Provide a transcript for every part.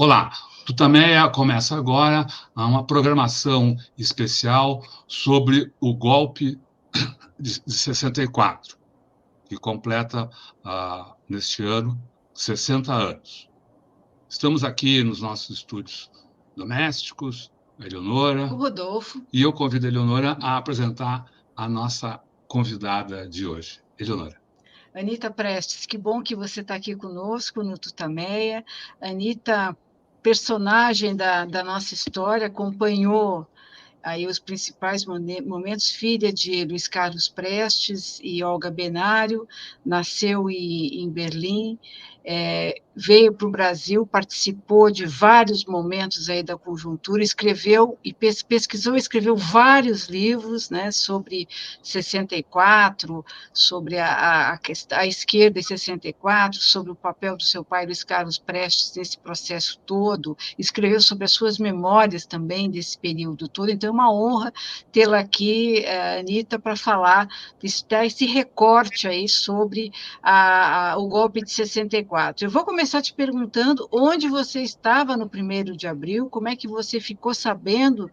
Olá, Tutameia começa agora uma programação especial sobre o golpe de 64, que completa, neste ano, 60 anos. Estamos aqui nos nossos estúdios domésticos, a Eleonora. O Rodolfo. E eu convido a Eleonora a apresentar a nossa convidada de hoje. Eleonora. Anita Prestes, que bom que você está aqui conosco no Tutameia. Anita, personagem da nossa história, acompanhou aí os principais momentos, filha de Luiz Carlos Prestes e Olga Benário, nasceu em Berlim, veio para o Brasil, participou de vários momentos aí da conjuntura, escreveu e pesquisou, escreveu vários livros, né, sobre 64, sobre a esquerda em 64, sobre o papel do seu pai Luiz Carlos Prestes nesse processo todo, escreveu sobre as suas memórias também desse período todo. Então é uma honra tê-la aqui, Anita, para falar, dar esse recorte aí sobre o golpe de 64. Eu vou começar te perguntando onde você estava no 1º de abril, como é que você ficou sabendo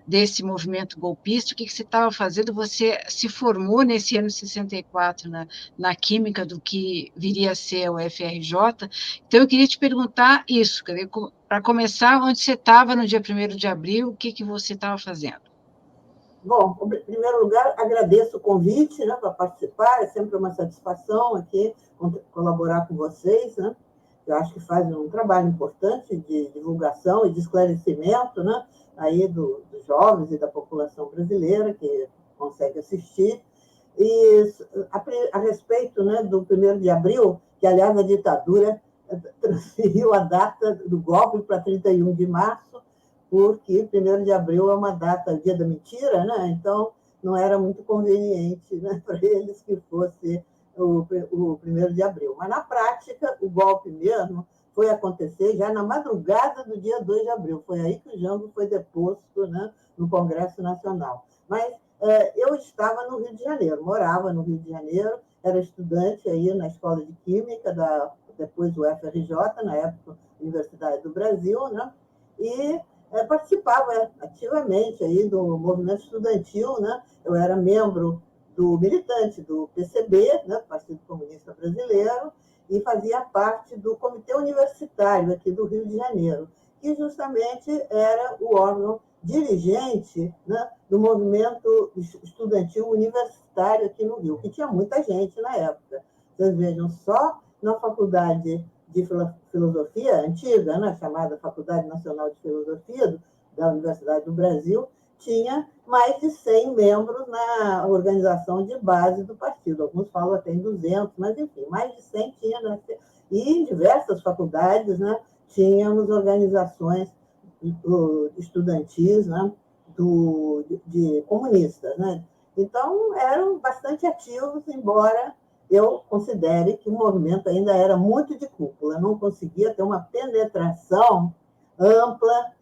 desse movimento golpista, o que você estava fazendo. Você se formou nesse ano de 64 na Química do que viria a ser o FRJ, então eu queria te perguntar isso, para começar, onde você estava no dia 1º de abril, o que você estava fazendo? Bom, em primeiro lugar, agradeço o convite, né, para participar, é sempre uma satisfação aqui colaborar com vocês, né? Eu acho que fazem um trabalho importante de divulgação e de esclarecimento, né, aí dos jovens e da população brasileira que consegue assistir. E a respeito, né, do 1º de abril, que, aliás, a ditadura transferiu a data do golpe para 31 de março, porque 1º de abril é uma data, dia da mentira, né? Então não era muito conveniente, né, para eles que fosse o 1º de abril. Mas, na prática, o golpe mesmo foi acontecer já na madrugada do dia 2 de abril. Foi aí que o Jango foi deposto, né, no Congresso Nacional. Mas eu estava no Rio de Janeiro, morava no Rio de Janeiro, era estudante aí na Escola de Química, depois do FRJ, na época, Universidade do Brasil, né? E participava ativamente aí do movimento estudantil, né? Eu era membro militante do PCB, né? Partido Comunista Brasileiro, e fazia parte do Comitê Universitário aqui do Rio de Janeiro, que justamente era o órgão dirigente, né, do movimento estudantil universitário aqui no Rio, que tinha muita gente na época. Vocês vejam, só na Faculdade de Filosofia antiga, né, chamada Faculdade Nacional de Filosofia da Universidade do Brasil, tinha mais de 100 membros na organização de base do partido. Alguns falam até em 200, mas, enfim, mais de 100 tinha. E em diversas faculdades, né, tínhamos organizações estudantis, né, de comunistas. Né? Então, eram bastante ativos, embora eu considere que o movimento ainda era muito de cúpula, não conseguia ter uma penetração ampla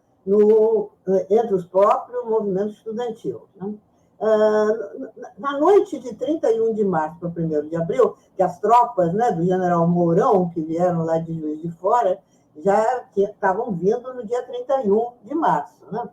entre os próprios movimentos estudantis. Né? Na noite de 31 de março para 1º de abril, que as tropas, né, do general Mourão, que vieram lá de Juiz de Fora, já estavam vindo no dia 31 de março. Né?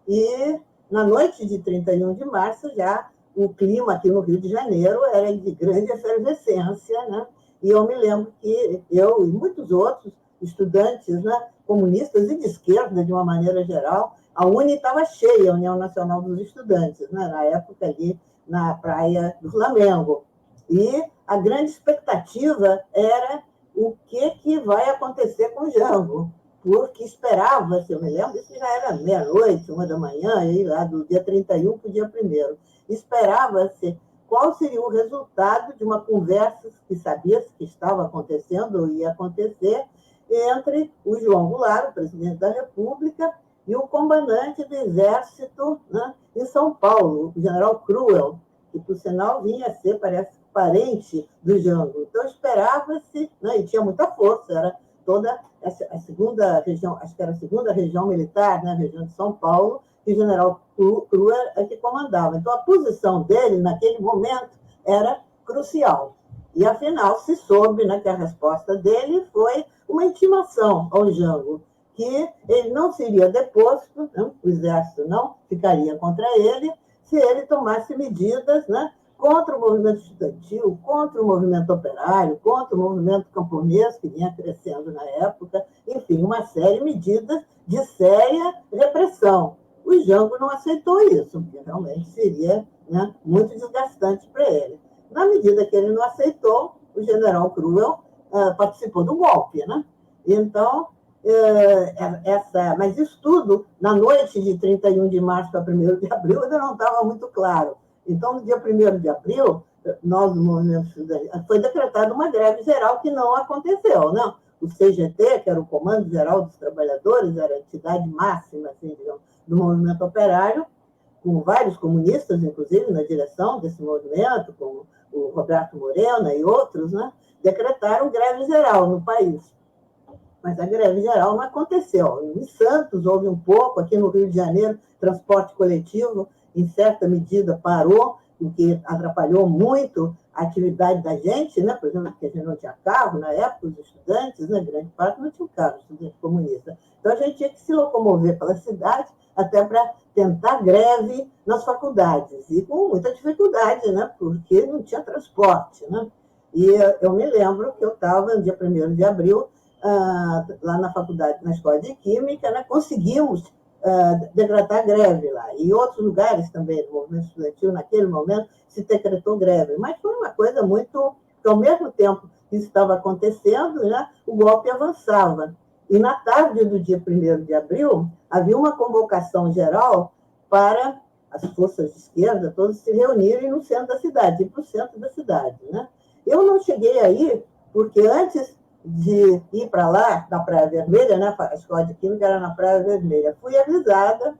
E na noite de 31 de março, já o clima aqui no Rio de Janeiro era de grande efervescência, né? E eu me lembro que eu e muitos outros estudantes, né, comunistas e de esquerda, de uma maneira geral, a UNE estava cheia, a União Nacional dos Estudantes, né, na época ali na Praia do Flamengo. E a grande expectativa era o que vai acontecer com o Jango, porque esperava-se, eu me lembro, isso já era meia-noite, 1h, aí lá do dia 31 para o dia 1º, esperava-se qual seria o resultado de uma conversa que sabia-se que estava acontecendo ou ia acontecer entre o João Goulart, o presidente da República, e o comandante do Exército, né, em São Paulo, o general Cruel, que, por sinal, vinha a ser, parece, parente do Jango. Então, esperava-se, né, e tinha muita força, era toda a segunda região, acho que era a segunda região militar, né, a região de São Paulo, que o general Cruel é que comandava. Então, a posição dele, naquele momento, era crucial. E, afinal, se soube, né, que a resposta dele foi uma intimação ao Jango, que ele não seria deposto, né? O exército não ficaria contra ele, se ele tomasse medidas, né? Contra o movimento estudantil, contra o movimento operário, contra o movimento camponês, que vinha crescendo na época, enfim, uma série de medidas de séria repressão. O Jango não aceitou isso, porque realmente seria, né, muito desgastante para ele. Na medida que ele não aceitou, o general Cruel participou do golpe, né? Então, mas isso tudo, na noite de 31 de março para 1º de abril, ainda não estava muito claro. Então, no dia 1º de abril, nós, do movimento estudantil, foi decretada uma greve geral que não aconteceu, né? O CGT, que era o Comando Geral dos Trabalhadores, era a entidade máxima, assim, digamos, do movimento operário, com vários comunistas, inclusive, na direção desse movimento, como o Roberto Morena e outros, né? Decretaram greve geral no país. Mas a greve geral não aconteceu. Em Santos houve um pouco, aqui no Rio de Janeiro, transporte coletivo, em certa medida, parou, o que atrapalhou muito a atividade da gente, né? Por exemplo, porque a gente não tinha carro na época, os estudantes, né? Grande parte não tinha carro, estudante comunista. Então, a gente tinha que se locomover pela cidade até para tentar greve nas faculdades, e com muita dificuldade, né? Porque não tinha transporte, né? E eu me lembro que eu estava, no dia 1º de abril, lá na faculdade, na Escola de Química, né? Conseguimos decretar greve lá. E em outros lugares também do movimento estudantil, naquele momento, se decretou greve. Mas foi uma coisa muito... que ao mesmo tempo que isso estava acontecendo, né, o golpe avançava. E na tarde do dia 1º de abril, havia uma convocação geral para as forças de esquerda todas se reunirem no centro da cidade, ir para o centro da cidade, né? Eu não cheguei aí, porque antes de ir para lá, na Praia Vermelha, né? A Escola de Química era na Praia Vermelha, fui avisada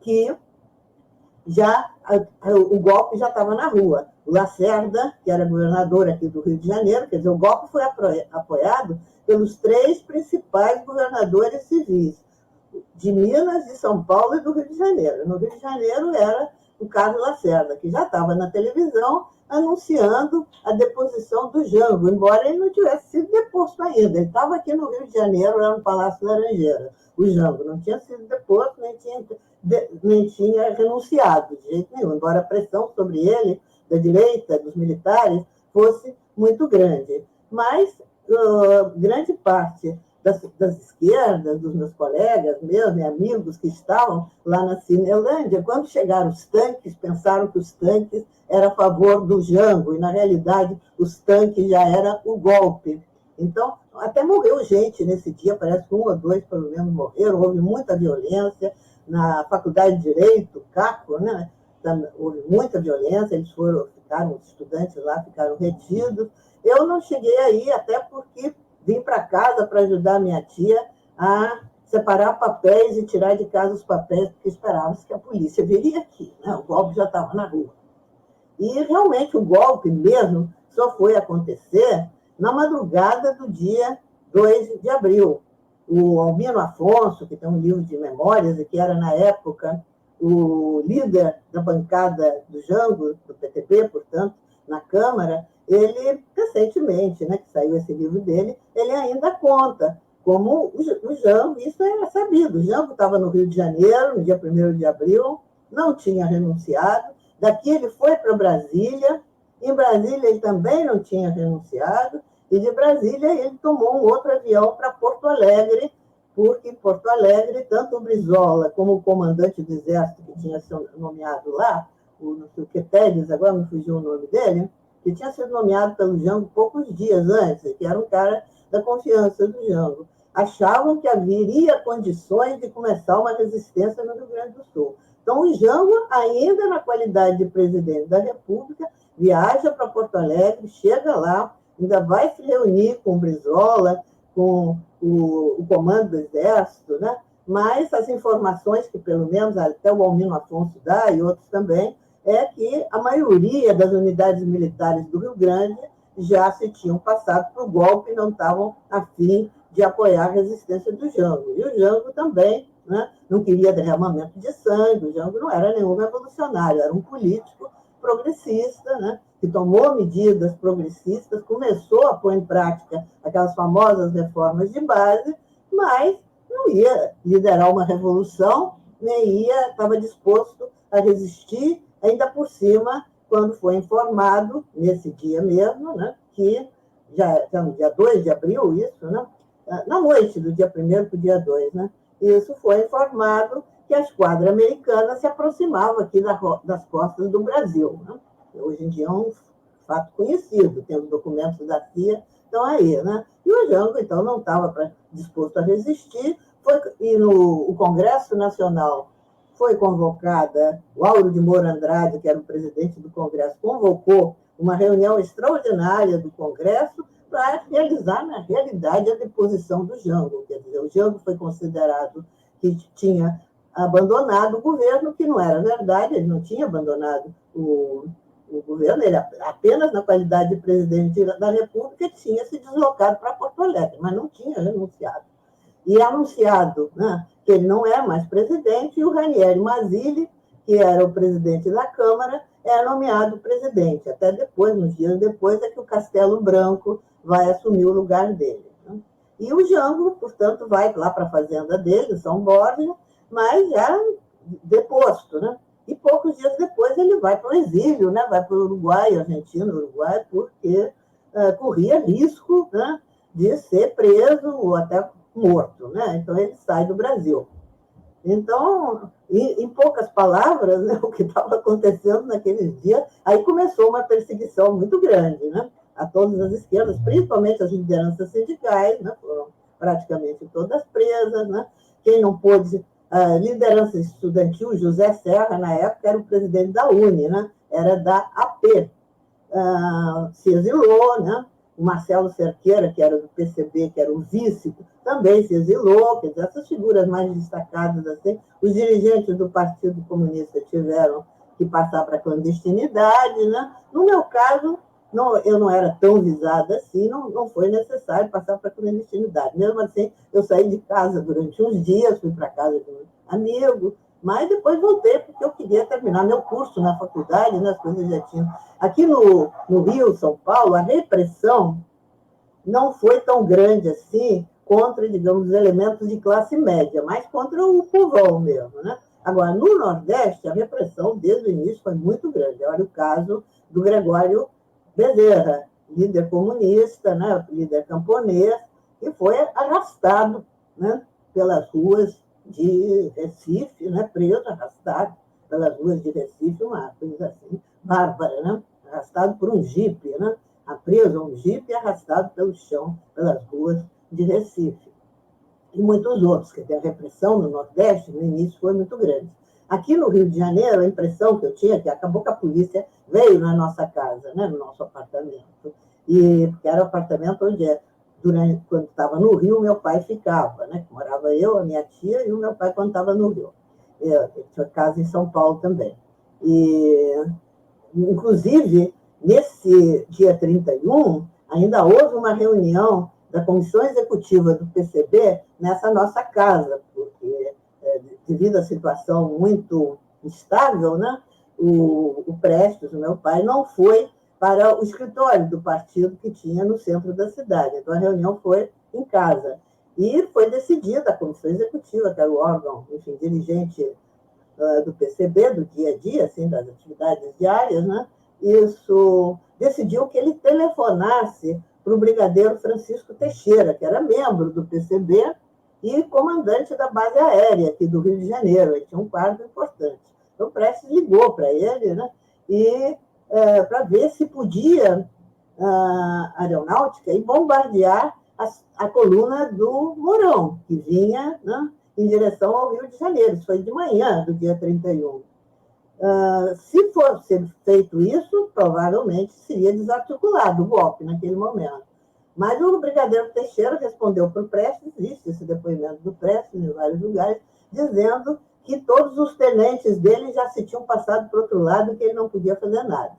que o golpe já estava na rua. O Lacerda, que era governador aqui do Rio de Janeiro, quer dizer, o golpe foi apoiado pelos 3 principais governadores civis, de Minas, de São Paulo e do Rio de Janeiro. No Rio de Janeiro era o Carlos Lacerda, que já estava na televisão anunciando a deposição do Jango, embora ele não tivesse sido deposto ainda. Ele estava aqui no Rio de Janeiro, lá no Palácio Laranjeira. O Jango não tinha sido deposto, nem tinha renunciado de jeito nenhum, embora a pressão sobre ele, da direita, dos militares, fosse muito grande. Mas grande parte das esquerdas, dos meus colegas, meus amigos que estavam lá na Cinelândia, quando chegaram os tanques, pensaram que os tanques eram a favor do Jango, e, na realidade, os tanques já eram o golpe. Então, até morreu gente nesse dia, parece que 1 ou 2, pelo menos, morreram, houve muita violência. Na Faculdade de Direito, CACO, né? Houve muita violência, os estudantes lá ficaram retidos. Eu não cheguei aí, até porque vim para casa para ajudar minha tia a separar papéis e tirar de casa os papéis, porque esperávamos que a polícia viria aqui, né? O golpe já estava na rua. E, realmente, o golpe mesmo só foi acontecer na madrugada do dia 2 de abril. O Albino Afonso, que tem um livro de memórias, e que era, na época, o líder da bancada do Jango, do PTB, portanto, na Câmara, ele, recentemente, né, que saiu esse livro dele, ele ainda conta como o Jango, isso era sabido, o Jango estava no Rio de Janeiro, no dia 1º de abril, não tinha renunciado, daqui ele foi para Brasília, em Brasília ele também não tinha renunciado, e de Brasília ele tomou um outro avião para Porto Alegre, porque em Porto Alegre, tanto o Brizola como o comandante do Exército, que tinha sido nomeado lá, o não sei o que, Teles, agora me fugiu o nome dele, que tinha sido nomeado pelo Jango poucos dias antes, que era um cara da confiança do Jango, achavam que haveria condições de começar uma resistência no Rio Grande do Sul. Então, o Jango, ainda na qualidade de presidente da República, viaja para Porto Alegre, chega lá, ainda vai se reunir com o Brizola, com o comando do Exército, né? Mas as informações que, pelo menos, até o Albino Afonso dá, e outros também, é que a maioria das unidades militares do Rio Grande já se tinham passado para o golpe e não estavam a fim de apoiar a resistência do Jango. E o Jango também, né, não queria derramamento de sangue, o Jango não era nenhum revolucionário, era um político progressista, né, que tomou medidas progressistas, começou a pôr em prática aquelas famosas reformas de base, mas não ia liderar uma revolução, nem estava disposto a resistir, ainda por cima, quando foi informado, nesse dia mesmo, né, que já no dia 2 de abril, isso, né, na noite do dia 1º para o dia 2, né, isso foi informado que a esquadra americana se aproximava aqui das costas do Brasil. Né? Hoje em dia é um fato conhecido, tem os documentos da CIA, estão aí. Né? E o Jango, então, não estava disposto a resistir, e o Congresso Nacional foi convocada, o Auro de Moura Andrade, que era o presidente do Congresso, convocou uma reunião extraordinária do Congresso para realizar, na realidade, a deposição do Jango. Quer dizer, o Jango foi considerado que tinha abandonado o governo, que não era verdade, ele não tinha abandonado o governo, ele apenas na qualidade de presidente da República tinha se deslocado para Porto Alegre, mas não tinha renunciado. E anunciado, né, que ele não é mais presidente, e o Ranieri Mazzilli, que era o presidente da Câmara, é nomeado presidente. Até depois, uns dias depois, é que o Castelo Branco vai assumir o lugar dele. Né? E o Jango, portanto, vai lá para a fazenda dele, em São Borja, mas já deposto, né? E poucos dias depois ele vai para o exílio, né? Vai para o Uruguai, Argentina, Uruguai, porque corria risco, né, de ser preso ou até morto, né? Então ele sai do Brasil. Então, em poucas palavras, né, o que estava acontecendo naqueles dias, aí começou uma perseguição muito grande, né? A todas as esquerdas, principalmente as lideranças sindicais, né? Foram praticamente todas presas, né? Quem não pôde, a liderança estudantil, José Serra, na época, era o presidente da UNE, né? Era da AP. Se exilou, né? O Marcelo Cerqueira, que era do PCB, que era o vice, também se exilou. Quer dizer, essas figuras mais destacadas, assim, os dirigentes do Partido Comunista tiveram que passar para a clandestinidade, né? No meu caso, eu não era tão visada assim, não foi necessário passar para a clandestinidade. Mesmo assim, eu saí de casa durante uns dias, fui para casa de um amigo, mas depois voltei porque eu queria terminar meu curso na faculdade, né, as coisas já tinham. Aqui no Rio, São Paulo, a repressão não foi tão grande assim contra, digamos, os elementos de classe média, mas contra o povão mesmo. Né? Agora, no Nordeste, a repressão, desde o início, foi muito grande. Olha o caso do Gregório Bezerra, líder comunista, né, líder camponês, que foi arrastado, né, pelas ruas de Recife, né, preso, arrastado pelas ruas de Recife, uma coisa assim, bárbara, né, arrastado por um jipe, né, preso a um jipe e arrastado pelo chão, pelas ruas de Recife. E muitos outros, que a repressão no Nordeste, no início, foi muito grande. Aqui no Rio de Janeiro, a impressão que eu tinha é que acabou que a polícia veio na nossa casa, né, no nosso apartamento. Porque era o apartamento onde, quando estava no Rio, meu pai ficava, né? Morava eu, a minha tia e o meu pai quando estava no Rio. Eu tinha casa em São Paulo também. E, inclusive, nesse dia 31, ainda houve uma reunião da Comissão Executiva do PCB nessa nossa casa, porque, devido à situação muito instável, né, o Prestes, o meu pai, não foi para o escritório do partido que tinha no centro da cidade. Então, a reunião foi em casa. E foi decidida, a Comissão Executiva, que era o órgão, enfim, dirigente do PCB, do dia a dia, assim, das atividades diárias, né, isso decidiu que ele telefonasse para o brigadeiro Francisco Teixeira, que era membro do PCB e comandante da base aérea aqui do Rio de Janeiro. Ele tinha um cargo importante. Então, o Prestes ligou para ele, né, e para ver se podia a aeronáutica e bombardear a coluna do Mourão, que vinha, né, em direção ao Rio de Janeiro. Isso foi de manhã do dia 31. Se fosse feito isso, provavelmente seria desarticulado o golpe naquele momento. Mas o brigadeiro Teixeira respondeu para o Prestes, existe esse depoimento do Prestes em vários lugares, dizendo que todos os tenentes dele já se tinham passado para o outro lado e que ele não podia fazer nada.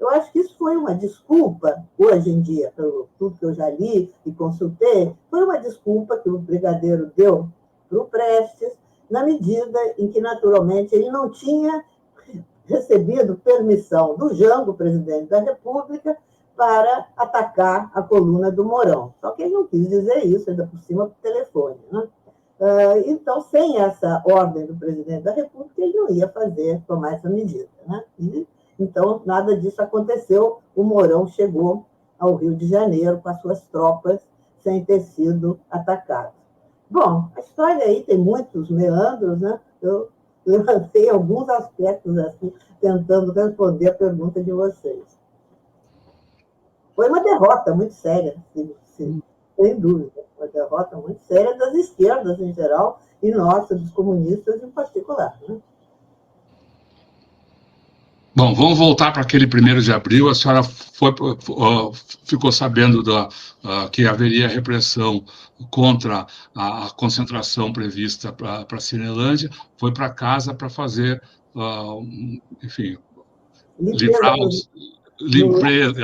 Eu acho que isso foi uma desculpa, hoje em dia, pelo tudo que eu já li e consultei, foi uma desculpa que o brigadeiro deu para o Prestes, na medida em que, naturalmente, ele não tinha recebido permissão do Jango, presidente da República, para atacar a coluna do Mourão. Só que ele não quis dizer isso, ainda por cima, por telefone. Né? Então, sem essa ordem do presidente da República, ele não ia tomar essa medida, né? Então, nada disso aconteceu. O Mourão chegou ao Rio de Janeiro com as suas tropas sem ter sido atacado. Bom, a história aí tem muitos meandros, né? Eu levantei alguns aspectos assim, tentando responder a pergunta de vocês. Foi uma derrota muito séria, sem dúvida, uma derrota muito séria das esquerdas em geral e nossa, dos comunistas em particular, né? Bom, vamos voltar para aquele 1º de abril. A senhora ficou sabendo que haveria repressão contra a concentração prevista para a Cinelândia, foi para casa para fazer, enfim, livrar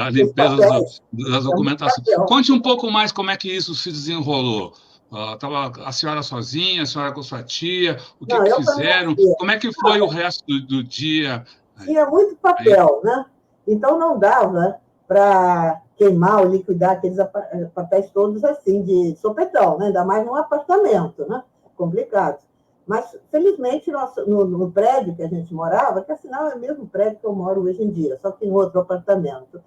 a limpeza da documentação. Conte um pouco mais como é que isso se desenrolou. Estava a senhora sozinha, a senhora com sua tia, o que fizeram? Como é que foi o resto do dia? Tinha muito papel, né? Então não dava para queimar ou liquidar aqueles papéis todos assim, de sopetão, né? Ainda mais num apartamento, né? Complicado. Mas, felizmente, no prédio que a gente morava, que afinal é o mesmo prédio que eu moro hoje em dia, só que em outro apartamento,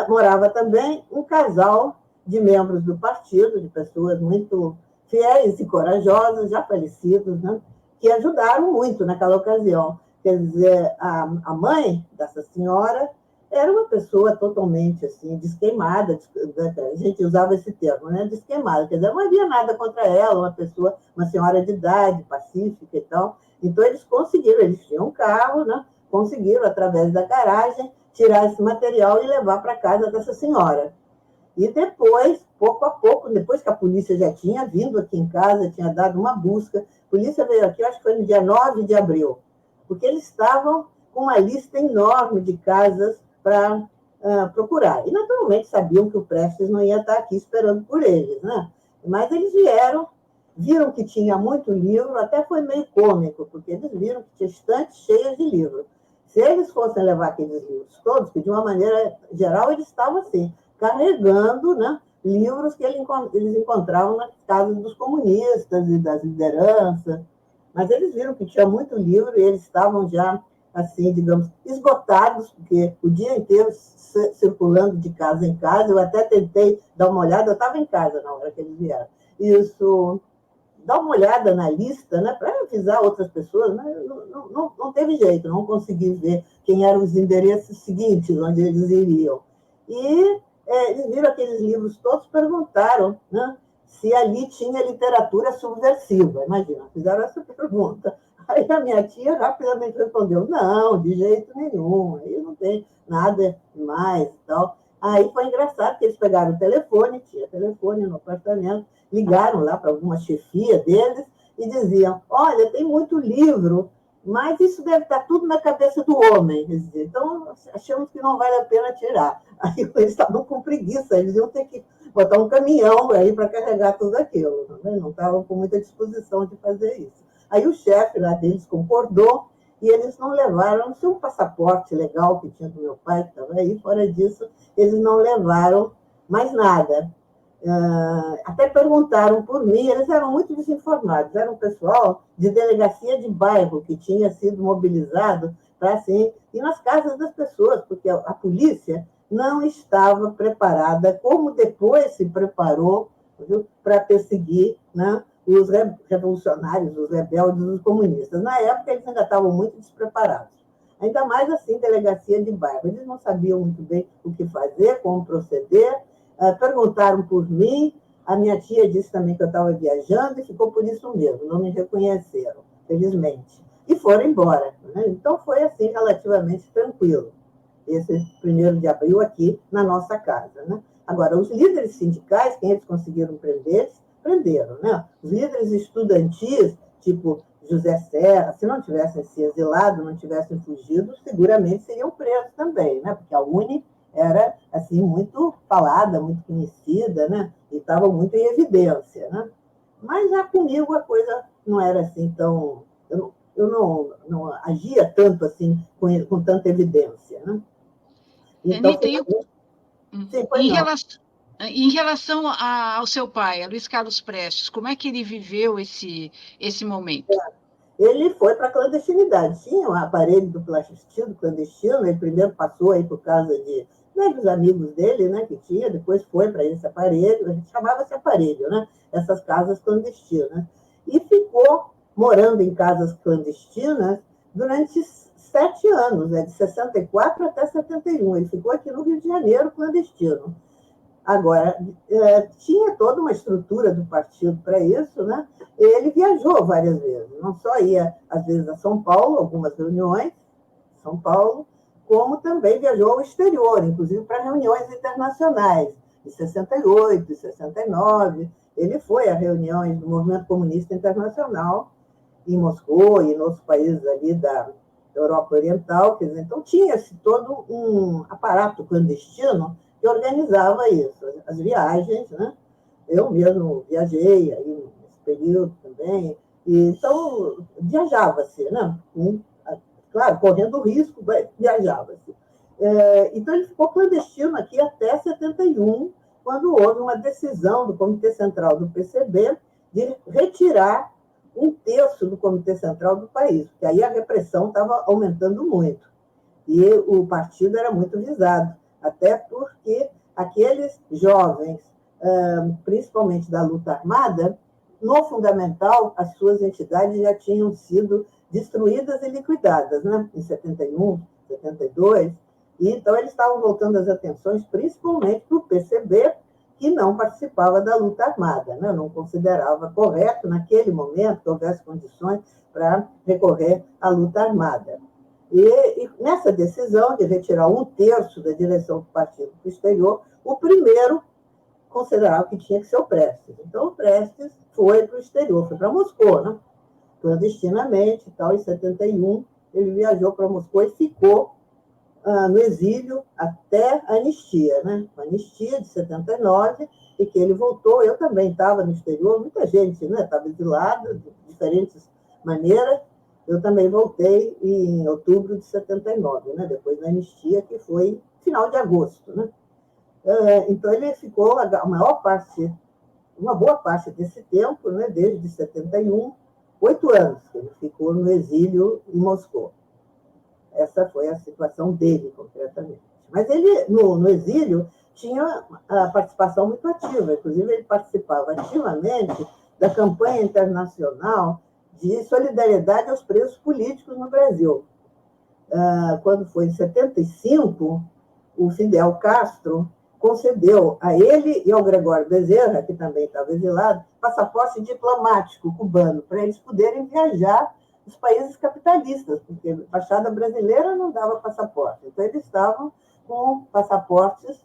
morava também um casal de membros do partido, de pessoas muito fiéis e corajosas, já falecidos, né? Que ajudaram muito naquela ocasião. Quer dizer, a mãe dessa senhora era uma pessoa totalmente assim, desqueimada, a gente usava esse termo, né? Desqueimada, quer dizer, não havia nada contra ela, uma senhora de idade, pacífica e tal. Então, eles tinham um carro, né? Conseguiram, através da garagem, tirar esse material e levar para casa dessa senhora. E depois, pouco a pouco, depois que a polícia já tinha vindo aqui em casa, tinha dado uma busca, a polícia veio aqui, acho que foi no dia 9 de abril, porque eles estavam com uma lista enorme de casas para procurar. E, naturalmente, sabiam que o Prestes não ia estar aqui esperando por eles, né? Mas eles viram que tinha muito livro, até foi meio cômico, porque eles viram que tinha estantes cheias de livros. Se eles fossem levar aqueles livros todos, que de uma maneira geral eles estavam assim, carregando, né, livros que eles encontravam nas casas dos comunistas e das lideranças. Mas eles viram que tinha muito livro e eles estavam já, assim, digamos, esgotados, porque o dia inteiro circulando de casa em casa. Eu até tentei dar uma olhada, eu estava em casa na hora que eles vieram. Dar uma olhada na lista, né, para avisar outras pessoas, mas não teve jeito, não consegui ver quem eram os endereços seguintes, onde eles iriam. E eles viram aqueles livros todos, perguntaram, né, se ali tinha literatura subversiva. Imagina, fizeram essa pergunta. Aí a minha tia rapidamente respondeu, não, de jeito nenhum, aí não tem nada mais e tal. Aí foi engraçado que eles pegaram o telefone, tinha telefone no apartamento, ligaram lá para alguma chefia deles e diziam, olha, tem muito livro, mas isso deve estar tudo na cabeça do homem. Então, achamos que não vale a pena tirar. Aí eles estavam com preguiça, eles iam ter que botar um caminhão aí para carregar tudo aquilo. Não estavam com muita disposição de fazer isso. Aí o chefe lá deles concordou e eles não levaram, não sei, um passaporte legal que tinha do meu pai, que estava aí, fora disso, eles não levaram mais nada. Até perguntaram por mim, eles eram muito desinformados, era um pessoal de delegacia de bairro que tinha sido mobilizado para assim, ir nas casas das pessoas, porque a polícia não estava preparada, como depois se preparou, para perseguir, né, os revolucionários, os rebeldes, os comunistas. Na época, eles ainda estavam muito despreparados. Ainda mais assim, delegacia de bairro. Eles não sabiam muito bem o que fazer, como proceder. Perguntaram por mim. A minha tia disse também que eu estava viajando e ficou por isso mesmo. Não me reconheceram, felizmente. E foram embora, né? Então, foi assim, relativamente tranquilo, esse 1º de abril aqui na nossa casa, né? Agora, os líderes sindicais, quem eles conseguiram prender, prenderam, né? Os líderes estudantis, tipo José Serra, se não tivessem se exilado, não tivessem fugido, seguramente seriam presos também, né? Porque a UNE era assim muito falada, muito conhecida, né? E estava muito em evidência, né? Mas já comigo a coisa não era assim tão... Eu não agia tanto assim, com tanta evidência, né? Então, Anitta, em relação... Em relação ao seu pai, a Luiz Carlos Prestes, como é que ele viveu esse momento? Ele foi para a clandestinidade. Tinha um aparelho do plasticino clandestino, ele primeiro passou aí por causa dos amigos dele, né, que tinha, depois foi para esse aparelho, a gente chamava-se aparelho, né, essas casas clandestinas. E ficou morando em casas clandestinas durante 7 anos, né, de 64 até 71. Ele ficou aqui no Rio de Janeiro clandestino. Agora, tinha toda uma estrutura do partido para isso, né? Ele viajou várias vezes, não só ia, às vezes, a São Paulo, algumas reuniões, São Paulo, como também viajou ao exterior, inclusive para reuniões internacionais, em 68, em 69. Ele foi a reuniões do Movimento Comunista Internacional, em Moscou e em outros países ali da Europa Oriental. Quer dizer, então, tinha-se todo um aparato clandestino que organizava isso, as viagens, né? Eu mesmo viajei aí nesse período também, e então viajava-se, né? Claro, correndo risco, mas viajava-se. Então ele ficou clandestino aqui até 71, quando houve uma decisão do Comitê Central do PCB de retirar 1/3 do Comitê Central do país, porque aí a repressão estava aumentando muito, e o partido era muito visado, até porque aqueles jovens, principalmente da luta armada, no fundamental, as suas entidades já tinham sido destruídas e liquidadas, né? Em 71, 72, e então eles estavam voltando as atenções principalmente para o PCB, que não participava da luta armada, né? Não considerava correto, naquele momento, que houvesse condições para recorrer à luta armada. E nessa decisão de retirar 1/3 da direção do partido para o exterior, o primeiro considerava que tinha que ser o Prestes. Então, o Prestes foi para o exterior, foi para Moscou, né? Clandestinamente e tal. Em 71, ele viajou para Moscou e ficou no exílio até a anistia, né? A anistia de 79, e que ele voltou. Eu também estava no exterior, muita gente, né? Estava exilada de diferentes maneiras. Eu também voltei em outubro de 79, né? Depois da anistia, que foi final de agosto, né? Então, ele ficou uma boa parte desse tempo, né? Desde 71, 8 anos, que ele ficou no exílio em Moscou. Essa foi a situação dele, concretamente. Mas ele, no exílio, tinha a participação muito ativa. Inclusive, ele participava ativamente da campanha internacional de solidariedade aos presos políticos no Brasil. Quando foi em 75, o Fidel Castro concedeu a ele e ao Gregório Bezerra, que também estava exilado, passaporte diplomático cubano, para eles poderem viajar os países capitalistas, porque a Embaixada Brasileira não dava passaporte. Então, eles estavam com passaportes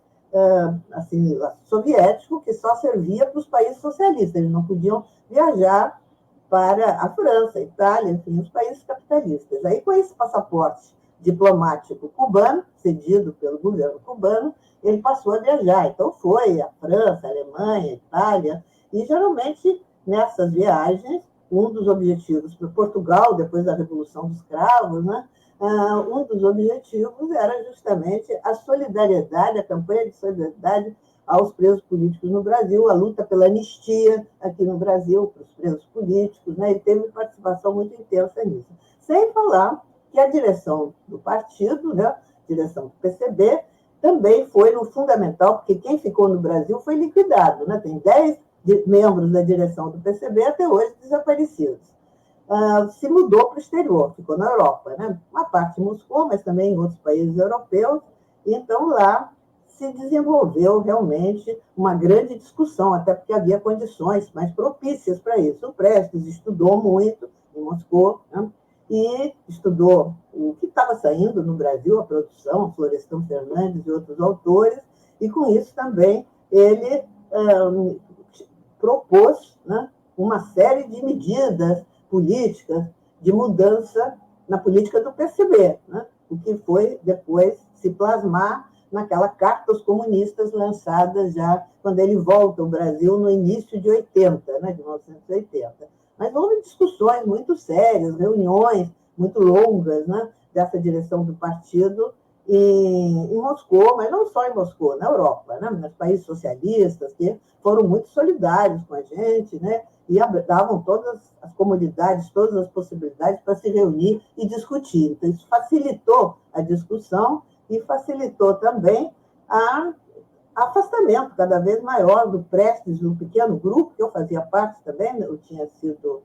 assim, soviéticos, que só servia para os países socialistas. Eles não podiam viajar para a França, a Itália, enfim, os países capitalistas. Aí, com esse passaporte diplomático cubano, cedido pelo governo cubano, ele passou a viajar. Então, foi a França, a Alemanha, a Itália, e geralmente, nessas viagens, um dos objetivos para Portugal, depois da Revolução dos Cravos, né? Um dos objetivos era justamente a solidariedade, a campanha de solidariedade aos presos políticos no Brasil, a luta pela anistia aqui no Brasil, para os presos políticos, né? Ele teve participação muito intensa nisso. Sem falar que a direção do partido, né? A direção do PCB, também foi no fundamental, porque quem ficou no Brasil foi liquidado, né? Tem 10 membros da direção do PCB até hoje desaparecidos. Se mudou para o exterior, ficou na Europa, né? Uma parte em Moscou, mas também em outros países europeus. E então lá se desenvolveu realmente uma grande discussão, até porque havia condições mais propícias para isso. O Prestes estudou muito em Moscou, né? E estudou o que estava saindo no Brasil, a produção, Florestan Fernandes e outros autores, e com isso também ele propôs, né, uma série de medidas políticas de mudança na política do PCB, né, o que foi depois se plasmar naquela carta aos comunistas lançada já quando ele volta ao Brasil no início de 80, né, de 1980. Mas houve discussões muito sérias, reuniões muito longas, né, dessa direção do partido em Moscou, mas não só em Moscou, na Europa, né? Nos países socialistas, que foram muito solidários com a gente, né? E davam todas as comodidades, todas as possibilidades para se reunir e discutir. Então, isso facilitou a discussão e facilitou também a afastamento cada vez maior do Prestes, um pequeno grupo, que eu fazia parte também, eu tinha sido,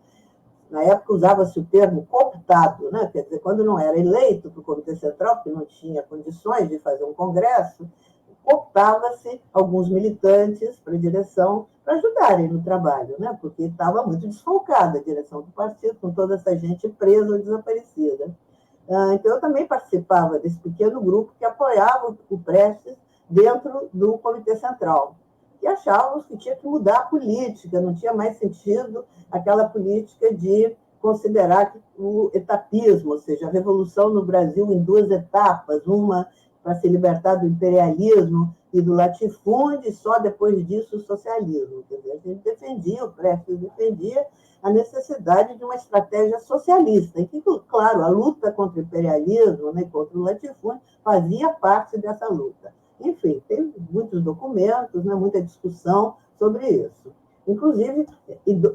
na época usava-se o termo cooptado, né? Quer dizer, quando não era eleito para o Comitê Central, porque não tinha condições de fazer um congresso, cooptava-se alguns militantes para a direção para ajudarem no trabalho, né? Porque estava muito desfalcada a direção do partido, com toda essa gente presa ou desaparecida. Então, eu também participava desse pequeno grupo que apoiava o Prestes dentro do Comitê Central. E achávamos que tinha que mudar a política, não tinha mais sentido aquela política de considerar o etapismo, ou seja, a revolução no Brasil em duas etapas, uma para se libertar do imperialismo e do latifúndio, e só depois disso o socialismo. Quer dizer, a gente defendia, o Prestes defendia a necessidade de uma estratégia socialista, e que, claro, a luta contra o imperialismo, né, contra o latifúndio, fazia parte dessa luta. Enfim, tem muitos documentos, né, muita discussão sobre isso. Inclusive,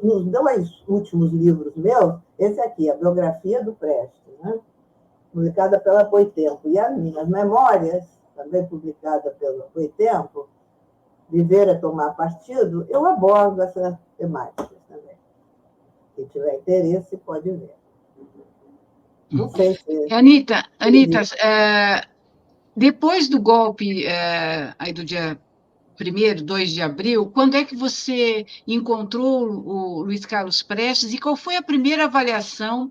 nos dois últimos livros meus, esse aqui, a biografia do Prestes, né, publicada pela Boitempo, e as minhas memórias, também publicada pela Boitempo, Viver é Tomar Partido, eu abordo essa temática também. Quem tiver interesse pode ver. Não sei se... Anita, depois do golpe aí do dia 1º, 2 de abril, quando é que você encontrou o Luiz Carlos Prestes e qual foi a primeira avaliação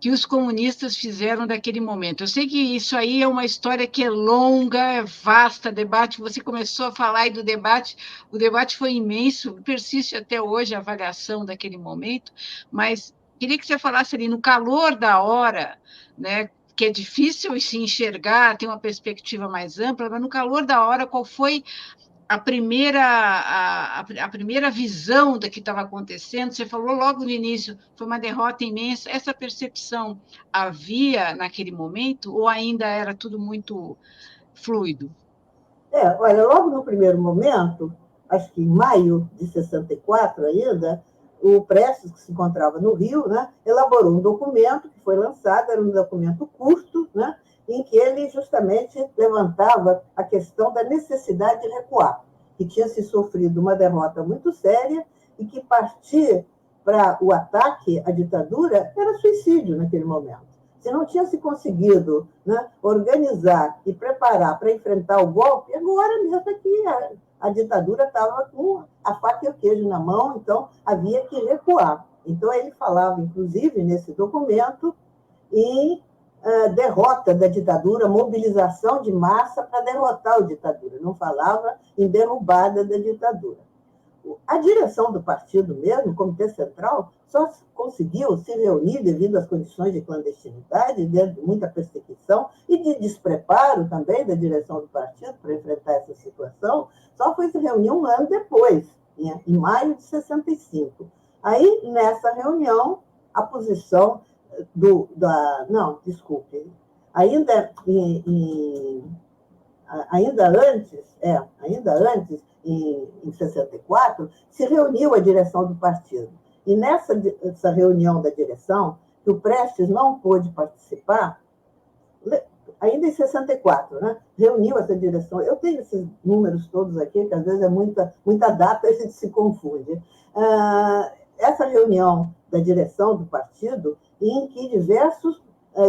que os comunistas fizeram daquele momento? Eu sei que isso aí é uma história que é longa, é vasta, debate, você começou a falar aí do debate, o debate foi imenso, persiste até hoje a avaliação daquele momento, mas queria que você falasse ali no calor da hora, né, que é difícil se enxergar, ter uma perspectiva mais ampla, mas no calor da hora, qual foi a primeira visão do que estava acontecendo? Você falou logo no início, foi uma derrota imensa. Essa percepção havia naquele momento ou ainda era tudo muito fluido? Olha, logo no primeiro momento, acho que em maio de 64 ainda, o Prestes, que se encontrava no Rio, né, elaborou um documento que foi lançado, era um documento curto, né, em que ele justamente levantava a questão da necessidade de recuar, que tinha se sofrido uma derrota muito séria e que partir para o ataque à ditadura era suicídio naquele momento. Se não tinha se conseguido, né, organizar e preparar para enfrentar o golpe, agora mesmo é que a ditadura estava com a faca e o queijo na mão, então havia que recuar. Então, ele falava, inclusive, nesse documento, em derrota da ditadura, mobilização de massa para derrotar a ditadura, não falava em derrubada da ditadura. A direção do partido mesmo, o Comitê Central, só conseguiu se reunir devido às condições de clandestinidade, de muita perseguição e de despreparo também da direção do partido para enfrentar essa situação, só foi se reunir um ano depois, em maio de 65. Aí, nessa reunião, a posição ainda antes, em 64, se reuniu a direção do partido. E nessa reunião da direção, que o Prestes não pôde participar, ainda em 64, né, reuniu essa direção. Eu tenho esses números todos aqui, que às vezes é muita data, a gente se confunde. Essa reunião da direção do partido, em que diversos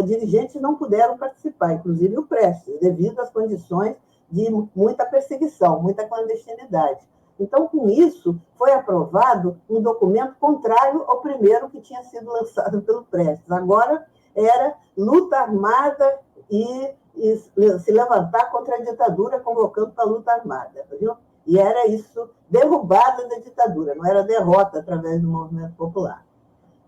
dirigentes não puderam participar, inclusive o Prestes, devido às condições de muita perseguição, muita clandestinidade. Então, com isso, foi aprovado um documento contrário ao primeiro que tinha sido lançado pelo Prestes. Agora era luta armada e se levantar contra a ditadura, convocando para a luta armada. Viu? E era isso, derrubada da ditadura, não era derrota através do movimento popular.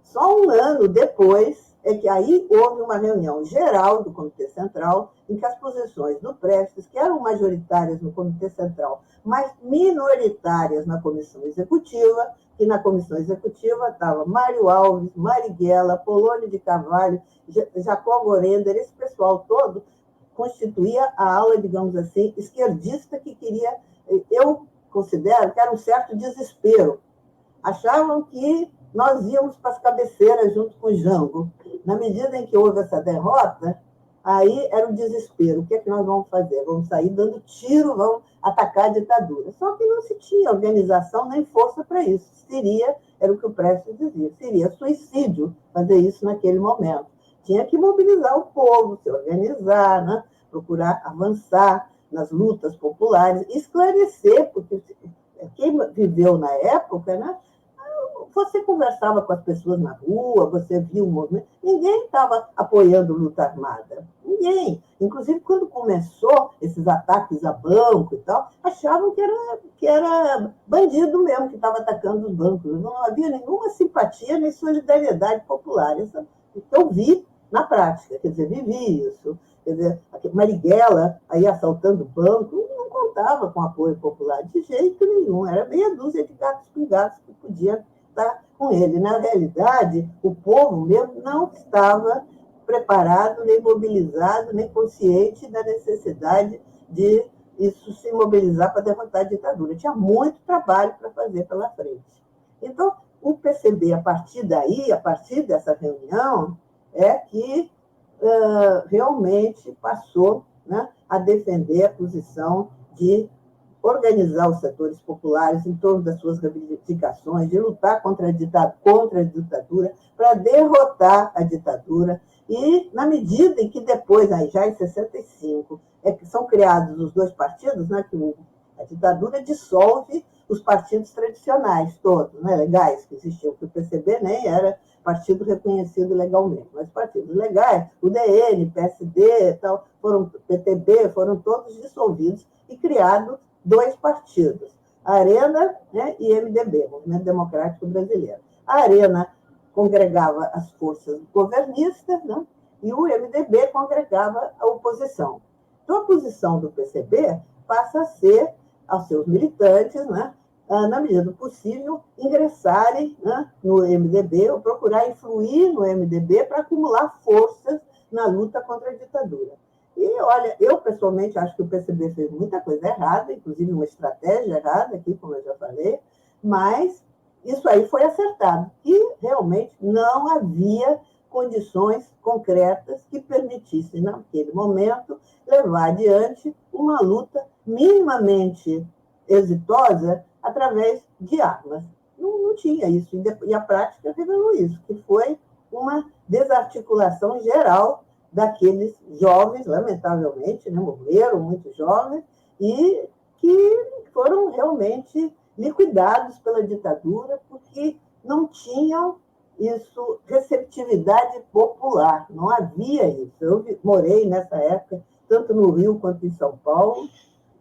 Só um ano depois é que aí houve uma reunião geral do Comitê Central, em que as posições do Prestes, que eram majoritárias no Comitê Central, mas minoritárias na Comissão Executiva, que na Comissão Executiva estava Mário Alves, Marighella, Polônio de Carvalho, Jacó Gorender, esse pessoal todo, constituía a ala, digamos assim, esquerdista que queria... Eu considero que era um certo desespero. Achavam que nós íamos para as cabeceiras junto com o Jango. Na medida em que houve essa derrota, aí era um desespero. O que é que nós vamos fazer? Vamos sair dando tiro, vamos atacar a ditadura. Só que não se tinha organização nem força para isso. Era o que o Prestes dizia, seria suicídio fazer isso naquele momento. Tinha que mobilizar o povo, se organizar, né? Procurar avançar nas lutas populares, esclarecer, porque quem viveu na época, né? Você conversava com as pessoas na rua, você via o movimento, ninguém estava apoiando luta armada, ninguém. Inclusive, quando começou esses ataques a banco e tal, achavam que era bandido mesmo que estava atacando os bancos. Não havia nenhuma simpatia nem solidariedade popular. Isso eu vi na prática, quer dizer, vivi isso. Quer dizer, Marighella aí assaltando o banco, não contava com apoio popular de jeito nenhum, era meia dúzia de gatos pingados que podia estar com ele. Na realidade, o povo mesmo não estava preparado, nem mobilizado, nem consciente da necessidade de isso se mobilizar para derrotar a ditadura. Tinha muito trabalho para fazer pela frente. Então, o PCB, a partir daí, a partir dessa reunião, é que realmente passou, né, a defender a posição de organizar os setores populares em torno das suas reivindicações, de lutar contra a ditadura, para derrotar a ditadura. E, na medida em que depois, aí já em 65, são criados os dois partidos, né, que a ditadura dissolve os partidos tradicionais todos, né, legais, que existiam, que o PCB nem era partido reconhecido legalmente, mas partidos legais, o DN, PSD, tal, PTB, foram todos dissolvidos e criados dois partidos, a Arena, né, e MDB, Movimento Democrático Brasileiro. A Arena congregava as forças governistas, né, e o MDB congregava a oposição. Então, a posição do PCB passa a ser, aos seus militantes, né, na medida do possível, ingressarem, né, no MDB, ou procurar influir no MDB para acumular forças na luta contra a ditadura. E, olha, eu pessoalmente acho que o PCB fez muita coisa errada, inclusive uma estratégia errada aqui, como eu já falei, mas isso aí foi acertado. E, realmente, não havia condições concretas que permitissem, naquele momento, levar adiante uma luta minimamente exitosa através de armas. Não tinha isso. E a prática revelou isso, que foi uma desarticulação geral daqueles jovens, lamentavelmente, né, morreram muito jovens, e que foram realmente liquidados pela ditadura porque não tinham isso, receptividade popular. Não havia isso. Eu morei nessa época, tanto no Rio quanto em São Paulo,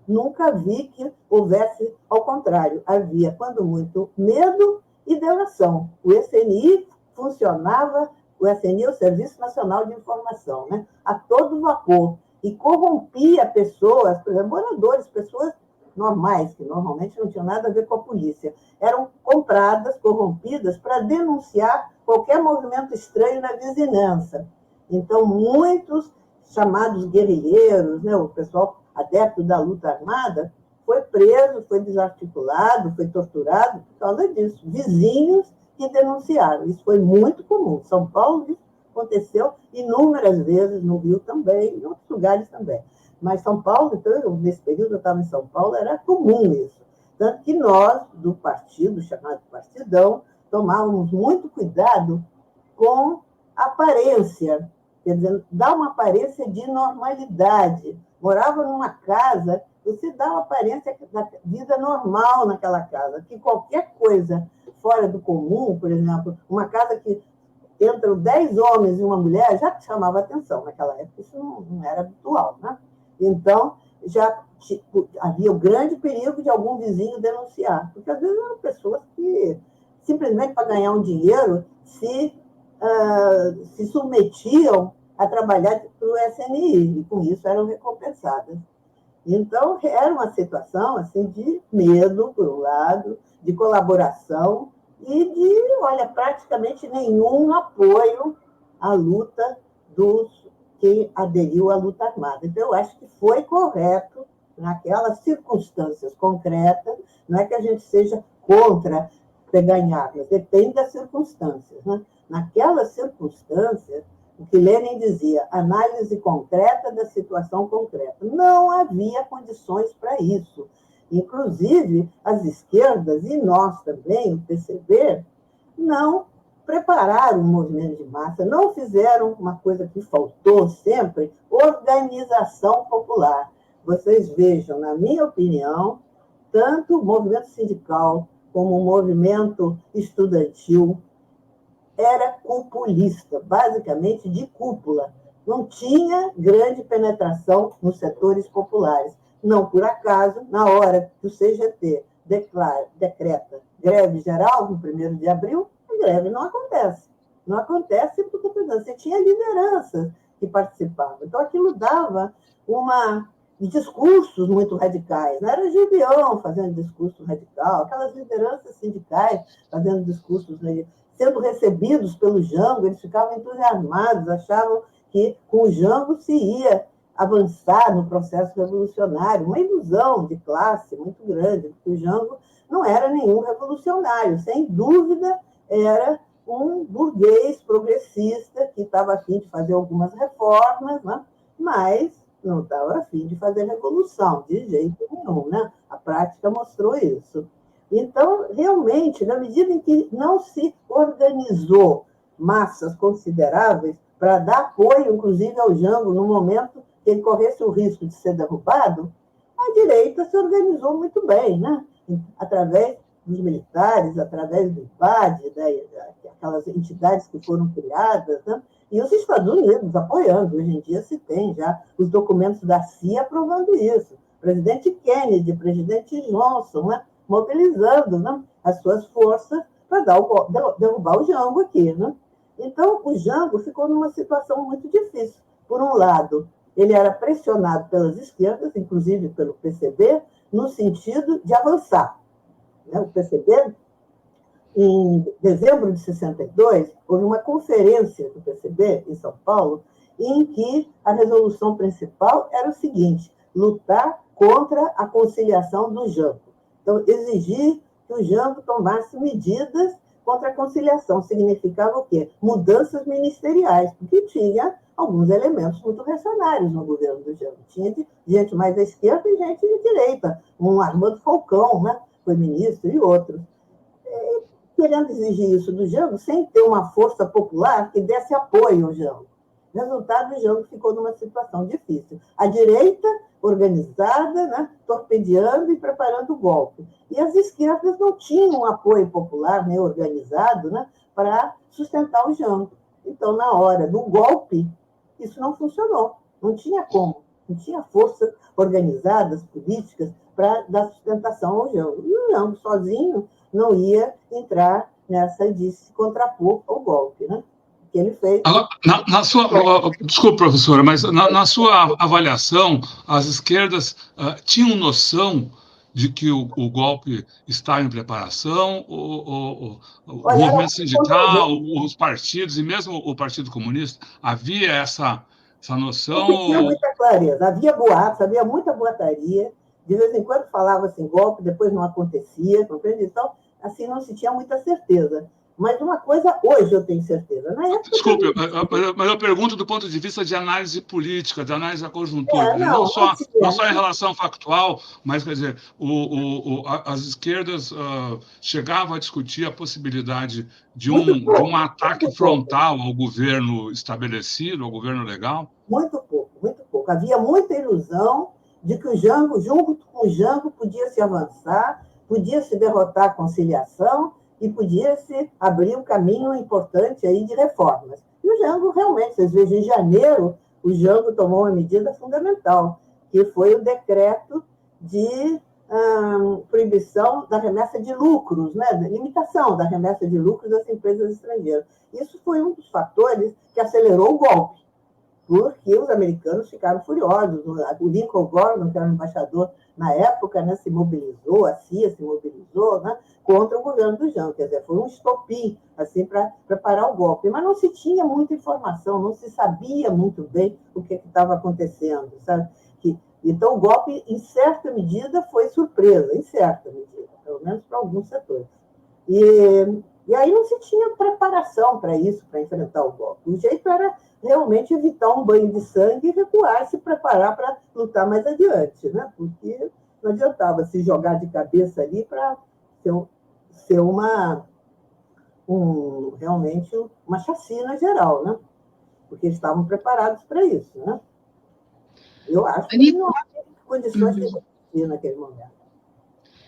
nunca vi que houvesse, ao contrário, havia, quando muito, medo e delação. O SNI funcionava, o SNI é o Serviço Nacional de Informação, né, a todo vapor, e corrompia pessoas, por exemplo, moradores, pessoas normais, que normalmente não tinham nada a ver com a polícia, eram compradas, corrompidas, para denunciar qualquer movimento estranho na vizinhança. Então, muitos chamados guerrilheiros, né, o pessoal adepto da luta armada, foi preso, foi desarticulado, foi torturado por causa disso. Vizinhos que denunciaram. Isso foi muito comum. São Paulo, isso aconteceu inúmeras vezes, no Rio também, em outros lugares também. Mas São Paulo, então, nesse período eu estava em São Paulo, era comum isso. Tanto que nós, do partido, chamado Partidão, tomávamos muito cuidado com a aparência, quer dizer, dar uma aparência de normalidade. Morava numa casa, você dá uma aparência da vida normal naquela casa, que qualquer coisa fora do comum, por exemplo, uma casa que entram 10 homens e uma mulher, já chamava atenção naquela época, isso não era habitual, né? Então, já havia o grande perigo de algum vizinho denunciar, porque às vezes eram pessoas que, simplesmente para ganhar um dinheiro, se submetiam a trabalhar para o SNI, e com isso eram recompensadas. Então, era uma situação assim, de medo, por um lado, de colaboração e de, olha, praticamente nenhum apoio à luta dos quem aderiu à luta armada. Então, eu acho que foi correto, naquelas circunstâncias concretas, não é que a gente seja contra pegar em armas, depende das circunstâncias. Né? Naquelas circunstâncias, o que Lenin dizia, análise concreta da situação concreta. Não havia condições para isso. Inclusive, as esquerdas, e nós também, o PCB, não prepararam um movimento de massa, não fizeram uma coisa que faltou sempre, organização popular. Vocês vejam, na minha opinião, tanto o movimento sindical como o movimento estudantil era cupulista, basicamente de cúpula. Não tinha grande penetração nos setores populares. Não por acaso, na hora que o CGT decreta greve geral, no 1º de abril, a greve não acontece. Não acontece porque você tinha lideranças que participavam. Então, aquilo dava discursos muito radicais. Não era Gideão fazendo discurso radical, aquelas lideranças sindicais fazendo discursos sendo recebidos pelo Jango, eles ficavam entusiasmados, achavam que com o Jango se ia avançar no processo revolucionário, uma ilusão de classe muito grande, porque o Jango não era nenhum revolucionário, sem dúvida era um burguês progressista que estava a fim de fazer algumas reformas, né? Mas não estava a fim de fazer revolução, de jeito nenhum. Né? A prática mostrou isso. Então, realmente, na medida em que não se organizou massas consideráveis para dar apoio, inclusive, ao Jango, no momento que ele corresse o risco de ser derrubado, a direita se organizou muito bem, né? Através dos militares, através do IPAD, aquelas entidades que foram criadas, né? E os Estados Unidos apoiando. Hoje em dia se tem já os documentos da CIA aprovando isso. Presidente Kennedy, presidente Johnson, né? Mobilizando, né, as suas forças para derrubar o Jango aqui. Né? Então, o Jango ficou numa situação muito difícil. Por um lado, ele era pressionado pelas esquerdas, inclusive pelo PCB, no sentido de avançar. Né? O PCB, em dezembro de 62, houve uma conferência do PCB em São Paulo, em que a resolução principal era o seguinte: lutar contra a conciliação do Jango. Então, exigir que o Jango tomasse medidas contra a conciliação. Significava o quê? Mudanças ministeriais, porque tinha alguns elementos muito reacionários no governo do Jango. Tinha gente mais da esquerda e gente de direita. Um Armando Falcão, né? Foi ministro, e outros. Querendo exigir isso do Jango, sem ter uma força popular que desse apoio ao Jango. Resultado, o Jango ficou numa situação difícil. A direita organizada, né, torpedeando e preparando o golpe. E as esquerdas não tinham um apoio popular, né, organizado, né, para sustentar o Jango. Então, na hora do golpe, isso não funcionou. Não tinha como. Não tinha forças organizadas, políticas, para dar sustentação ao Jango. E o Jango, sozinho, não ia entrar nessa de se contrapor ao golpe, né? Que ele fez. Desculpa, professora, mas na sua avaliação, as esquerdas tinham noção de que o golpe está em preparação? O movimento sindical, os partidos, e mesmo o Partido Comunista, havia essa noção? Não tinha muita clareza. Havia boatos, havia muita boataria. De vez em quando falava assim, golpe, depois não acontecia, compreende? Então, assim, não se tinha muita certeza. Mas uma coisa, hoje eu tenho certeza. Na época, desculpe, mas eu pergunto do ponto de vista de análise política, de análise da conjuntura. Não só em relação factual, mas, quer dizer, as esquerdas chegavam a discutir a possibilidade de um ataque frontal ao governo estabelecido, ao governo legal? Muito pouco, muito pouco. Havia muita ilusão de que o Jango, junto com o Jango, podia se avançar, podia se derrotar a conciliação, e podia-se abrir um caminho importante aí de reformas. E o Jango, realmente, vocês vejam, em janeiro, o Jango tomou uma medida fundamental, que foi o decreto de proibição da remessa de lucros, né? Limitação da remessa de lucros das empresas estrangeiras. Isso foi um dos fatores que acelerou o golpe. porque os americanos ficaram furiosos. O Lincoln Gordon, que era o embaixador na época, né, se mobilizou, a CIA se mobilizou, né, contra o governo do Jango. Quer dizer, foi um estopim assim, para preparar o golpe. Mas não se tinha muita informação, não se sabia muito bem o que estava acontecendo. Sabe? Então, o golpe, em certa medida, foi surpresa, em certa medida, pelo menos para alguns setores. E aí não se tinha preparação para isso, para enfrentar o golpe. O jeito era realmente evitar um banho de sangue e recuar e se preparar para lutar mais adiante, né? Porque não adiantava se jogar de cabeça ali para ser realmente uma chacina geral, né? Porque estavam preparados para isso, né? Eu acho que não havia condições de resistir naquele momento.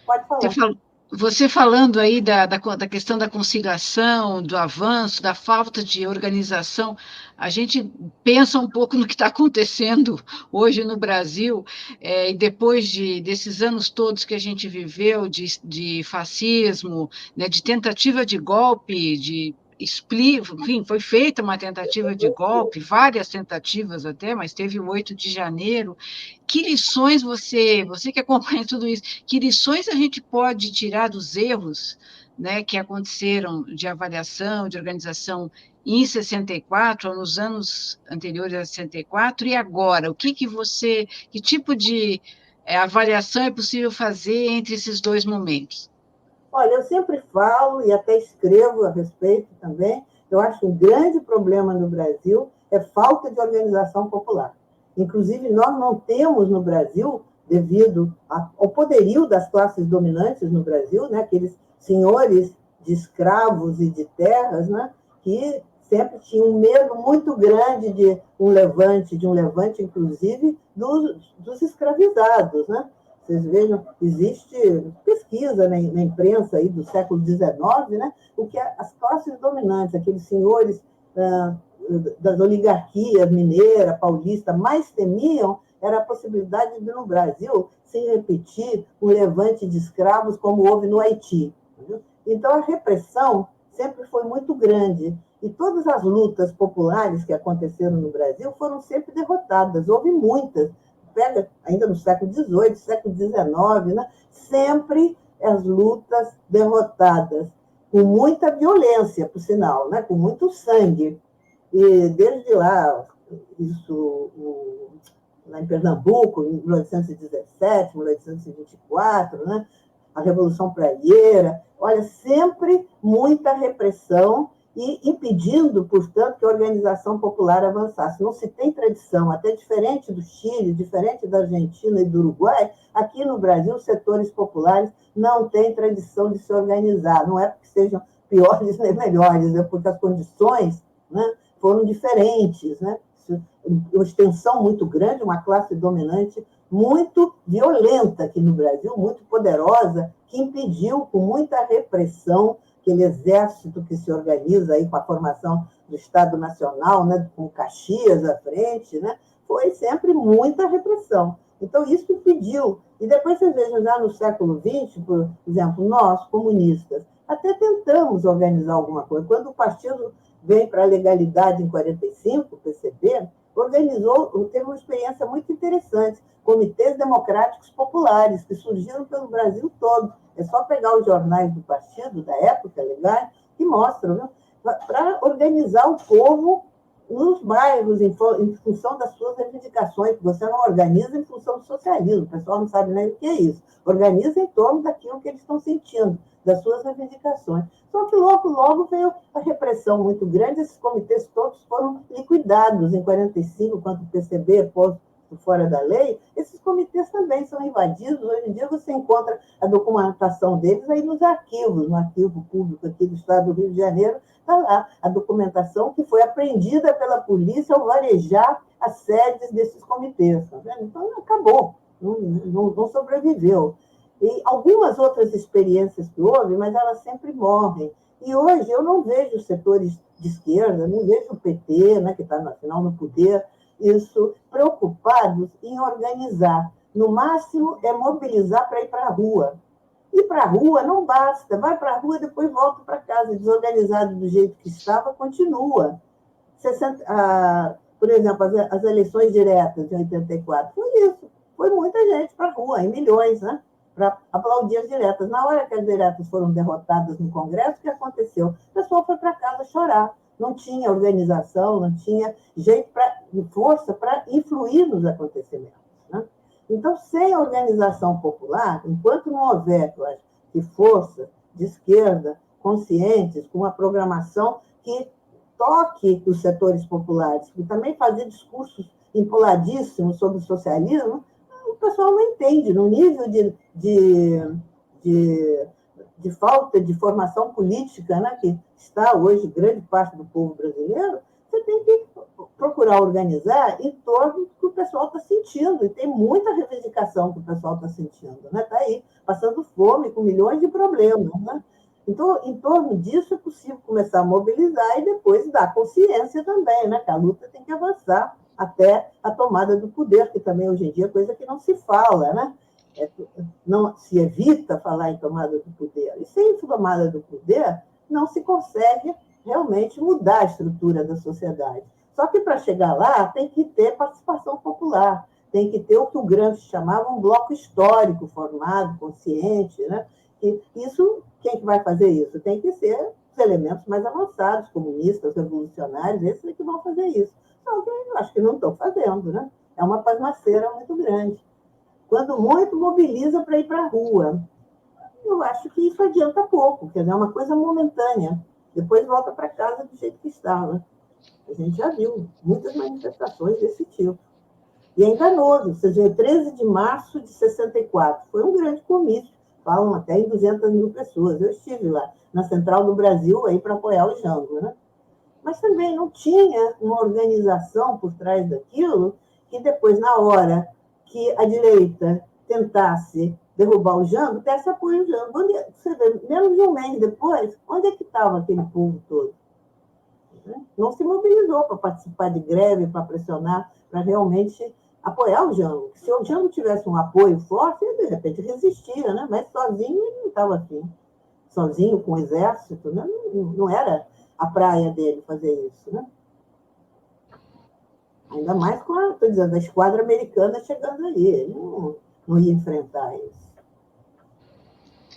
Pode falar. Você falando aí da questão da conciliação, do avanço, da falta de organização, a gente pensa um pouco no que está acontecendo hoje no Brasil, e depois desses anos todos que a gente viveu de fascismo, né, de tentativa de golpe, enfim, foi feita uma tentativa de golpe, várias tentativas até, mas teve o 8 de janeiro. Que lições você que acompanha tudo isso, que lições a gente pode tirar dos erros, né, que aconteceram de avaliação, de organização em 64, ou nos anos anteriores a 64, e agora? Que tipo de avaliação é possível fazer entre esses dois momentos? Olha, eu sempre falo e até escrevo a respeito também, eu acho que um grande problema no Brasil é falta de organização popular. Inclusive, nós não temos no Brasil, devido ao poderio das classes dominantes no Brasil, né, aqueles senhores de escravos e de terras, né, que sempre tinham um medo muito grande de um levante, inclusive, dos escravizados, né? Vocês vejam, existe pesquisa na imprensa aí do século XIX, né, o que as classes dominantes, aqueles senhores das oligarquias mineira, paulista, mais temiam era a possibilidade de, no Brasil, se repetir um levante de escravos como houve no Haiti. Entendeu? Então, a repressão sempre foi muito grande. E todas as lutas populares que aconteceram no Brasil foram sempre derrotadas. Houve muitas. Pega ainda no século XVIII, século XIX, né? Sempre as lutas derrotadas, com muita violência, por sinal, né? Com muito sangue. E desde lá, lá em Pernambuco, em 1817, 1824, né? A Revolução Praieira, olha, sempre muita repressão e impedindo, portanto, que a organização popular avançasse. Não se tem tradição, até diferente do Chile, diferente da Argentina e do Uruguai, aqui no Brasil, os setores populares não têm tradição de se organizar. Não é porque sejam piores nem melhores, é porque as condições, né, foram diferentes, né? Uma extensão muito grande, uma classe dominante muito violenta aqui no Brasil, muito poderosa, que impediu, com muita repressão, aquele exército que se organiza aí com a formação do Estado Nacional, né, com Caxias à frente, né, foi sempre muita repressão. Então, isso impediu. E depois vocês vejam, já no século XX, por exemplo, nós, comunistas, até tentamos organizar alguma coisa. Quando o partido veio para a legalidade em 45, o PCB, teve uma experiência muito interessante, comitês democráticos populares, que surgiram pelo Brasil todo. É só pegar os jornais do partido, da época, legais, que mostram, para organizar o povo nos bairros, em função das suas reivindicações. Você não organiza em função do socialismo, o pessoal não sabe nem o que é isso. Organiza em torno daquilo que eles estão sentindo, das suas reivindicações. Só que logo veio a repressão muito grande, esses comitês todos foram liquidados em 45, quando o PCB posto fora da lei, esses comitês também são invadidos. Hoje em dia você encontra a documentação deles aí nos arquivos, no arquivo público aqui do Estado do Rio de Janeiro, está lá a documentação que foi apreendida pela polícia ao varejar as sedes desses comitês. Tá vendo? Então, acabou, não sobreviveu. E algumas outras experiências que houve, mas elas sempre morrem. E hoje eu não vejo setores de esquerda, não vejo o PT, né, que está, afinal, no poder, isso, preocupados em organizar. No máximo, é mobilizar para ir para a rua. Ir para a rua não basta. Vai para a rua e depois volta para casa. Desorganizado do jeito que estava, continua. Por exemplo, as eleições diretas de 84, foi isso. Foi muita gente para a rua, em milhões, né? Para aplaudir as diretas. Na hora que as diretas foram derrotadas no Congresso, o que aconteceu? O pessoal foi para casa chorar. Não tinha organização, não tinha jeito e força para influir nos acontecimentos. Né? Então, sem organização popular, enquanto não houver, eu acho, que força de esquerda, conscientes, com uma programação que toque os setores populares, e também fazer discursos empoladíssimos sobre o socialismo, o pessoal não entende. No nível de falta de formação política, né, que está hoje grande parte do povo brasileiro, você tem que procurar organizar em torno do que o pessoal está sentindo, e tem muita reivindicação que o pessoal está sentindo. Está aí, passando fome, com milhões de problemas. Né? Então, em torno disso, é possível começar a mobilizar e depois dar consciência também, né? Que a luta tem que avançar até a tomada do poder, que também hoje em dia é coisa que não se fala, né? Não se evita falar em tomada do poder. E sem tomada do poder, não se consegue realmente mudar a estrutura da sociedade. Só que para chegar lá tem que ter participação popular, tem que ter o que o Gramsci chamava um bloco histórico formado, consciente, né? E isso, quem que vai fazer isso? Tem que ser os elementos mais avançados, comunistas, revolucionários, esses é que vão fazer isso. Então, eu acho que não estão fazendo, né? É uma pasmaceira muito grande. Quando muito, mobiliza para ir para a rua. Eu acho que isso adianta pouco, quer dizer, é uma coisa momentânea. Depois volta para casa do jeito que estava. A gente já viu muitas manifestações desse tipo. E é enganoso. Você vê, 13 de março de 64, foi um grande comício, falam até em 200 mil pessoas. Eu estive lá, na Central do Brasil, para apoiar o Jango. Né? Mas também não tinha uma organização por trás daquilo que depois, na hora que a direita tentasse derrubar o Jango, desse apoio ao Jango. Você vê, menos de um mês depois, onde é que estava aquele povo todo? Não se mobilizou para participar de greve, para pressionar, para realmente apoiar o Jango. Se o Jango tivesse um apoio forte, ele, de repente, resistia, né? Mas sozinho ele não estava afim. Sozinho, com o exército, né? Não era a praia dele fazer isso. Né? Ainda mais com a esquadra americana chegando aí. Ele não ia enfrentar isso.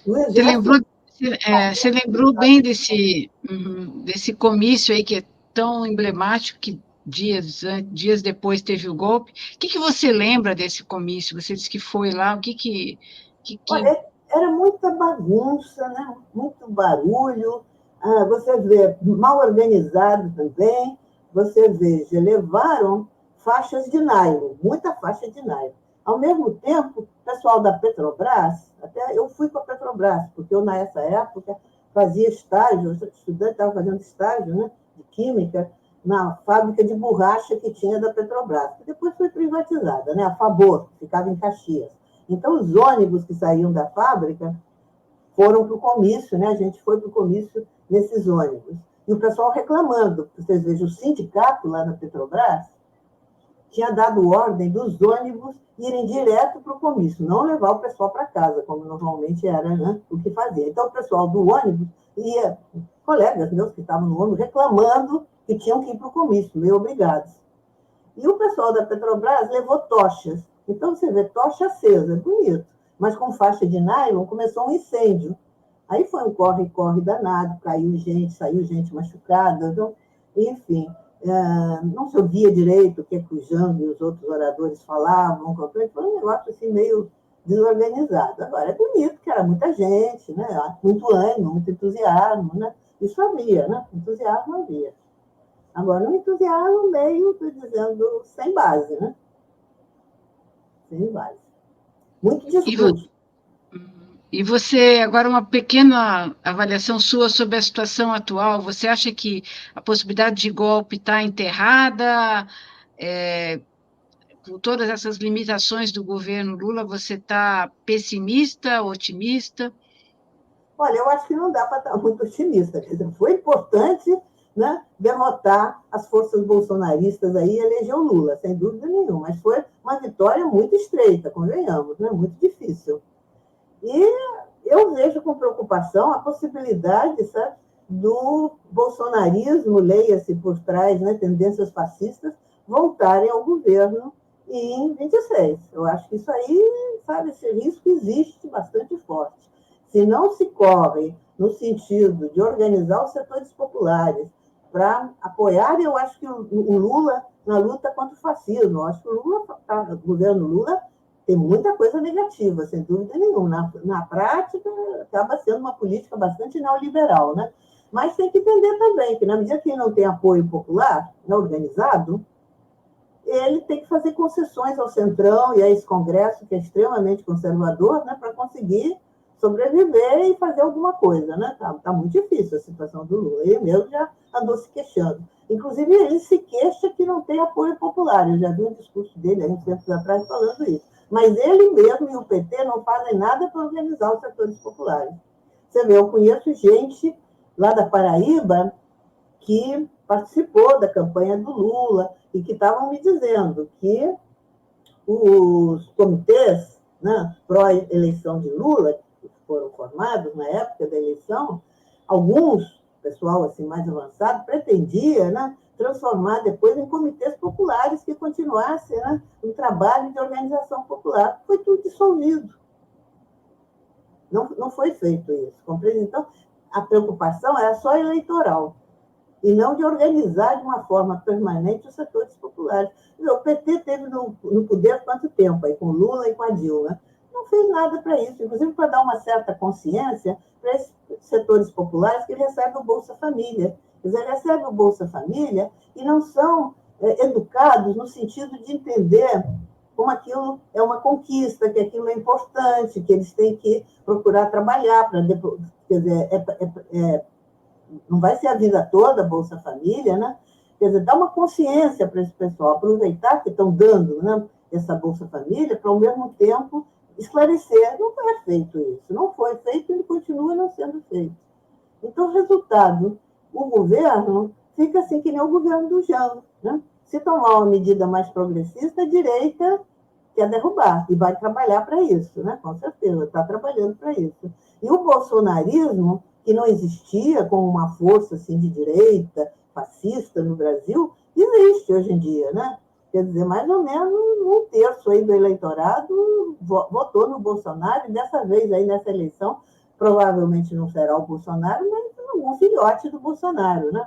Você lembrou bem desse comício aí que é tão emblemático, que dias depois teve o golpe. O que você lembra desse comício? Você disse que foi lá, o que... Olha, era muita bagunça, né? Muito barulho, você vê, mal organizado também, você veja, levaram faixas de nylon, muita faixa de nylon. Ao mesmo tempo, o pessoal da Petrobras, até eu fui para a Petrobras, porque eu, nessa época, fazia estágio, eu estudante, estava fazendo estágio, né, de química, na fábrica de borracha que tinha da Petrobras, que depois foi privatizada, né, a Fabor, ficava em Caxias. Então, os ônibus que saíam da fábrica foram para o comício, né? A gente foi para o comício nesses ônibus. E o pessoal reclamando, vocês vejam, o sindicato lá na Petrobras tinha dado ordem dos ônibus irem direto para o comício, não levar o pessoal para casa, como normalmente era, né? O que fazia. Então, o pessoal do ônibus ia, colegas meus que estavam no ônibus, reclamando que tinham que ir para o comício, meio obrigados. E o pessoal da Petrobras levou tochas. Então, você vê tocha acesa, bonito, mas com faixa de nylon começou um incêndio. Aí foi um corre-corre danado, caiu gente, saiu gente machucada, então, enfim, não se ouvia direito o que o Jango e os outros oradores falavam, foi um negócio assim meio desorganizado. Agora, é bonito, que era muita gente, né? Muito ânimo, muito entusiasmo, né? Isso havia, né? Entusiasmo havia. Agora, um entusiasmo meio, estou dizendo, sem base, né? Sem base. Muito discurso. E você, agora uma pequena avaliação sua sobre a situação atual. Você acha que a possibilidade de golpe está enterrada? Com todas essas limitações do governo Lula, você está pessimista, otimista? Olha, eu acho que não dá para estar muito otimista. Quer dizer, foi importante, né, derrotar as forças bolsonaristas aí e eleger o Lula, sem dúvida nenhuma. Mas foi uma vitória muito estreita, convenhamos, né, muito difícil. E eu vejo com preocupação a possibilidade, sabe, do bolsonarismo, leia-se por trás, né, tendências fascistas, voltarem ao governo em 26. Eu acho que isso aí, sabe, esse risco existe bastante forte. Se não se corre no sentido de organizar os setores populares para apoiar, eu acho que o Lula na luta contra o fascismo, eu acho que o governo Lula tem muita coisa negativa, sem dúvida nenhuma. Na prática, acaba sendo uma política bastante neoliberal, né? Mas tem que entender também que, na medida que ele não tem apoio popular, não organizado, ele tem que fazer concessões ao Centrão e a esse Congresso, que é extremamente conservador, né, para conseguir sobreviver e fazer alguma coisa. Né? Tá muito difícil a situação do Lula. Ele mesmo já andou se queixando. Inclusive, ele se queixa que não tem apoio popular. Eu já vi um discurso dele, aí, uns tempos atrás, falando isso. Mas ele mesmo e o PT não fazem nada para organizar os setores populares. Você vê, eu conheço gente lá da Paraíba que participou da campanha do Lula e que estavam me dizendo que os comitês, né, pró-eleição de Lula, que foram formados na época da eleição, alguns, pessoal assim mais avançado, pretendia, né, transformar depois em comitês populares que continuassem, né, um trabalho de organização popular. Foi tudo dissolvido. Não foi feito isso, compreende? Então, a preocupação era só eleitoral e não de organizar de uma forma permanente os setores populares. O PT teve no poder quanto tempo? Aí, com o Lula e com a Dilma. Não fez nada para isso, inclusive para dar uma certa consciência para esses setores populares que recebem o Bolsa Família. Eles recebem o Bolsa Família e não são educados no sentido de entender como aquilo é uma conquista, que aquilo é importante, que eles têm que procurar trabalhar para depois. Quer dizer, não vai ser a vida toda a Bolsa Família, né? Quer dizer, dar uma consciência para esse pessoal, aproveitar que estão dando, né, essa Bolsa Família, para, ao mesmo tempo, esclarecer. Não foi feito isso, não foi feito e continua não sendo feito. Então, resultado, o governo fica assim que nem o governo do Jango, né? Se tomar uma medida mais progressista, a direita quer derrubar e vai trabalhar para isso, né? Com certeza, está trabalhando para isso. E o bolsonarismo, que não existia como uma força assim, de direita, fascista no Brasil, existe hoje em dia, né? Quer dizer, mais ou menos um terço aí do eleitorado votou no Bolsonaro, e dessa vez aí nessa eleição, provavelmente não será o Bolsonaro, mas algum filhote do Bolsonaro, né?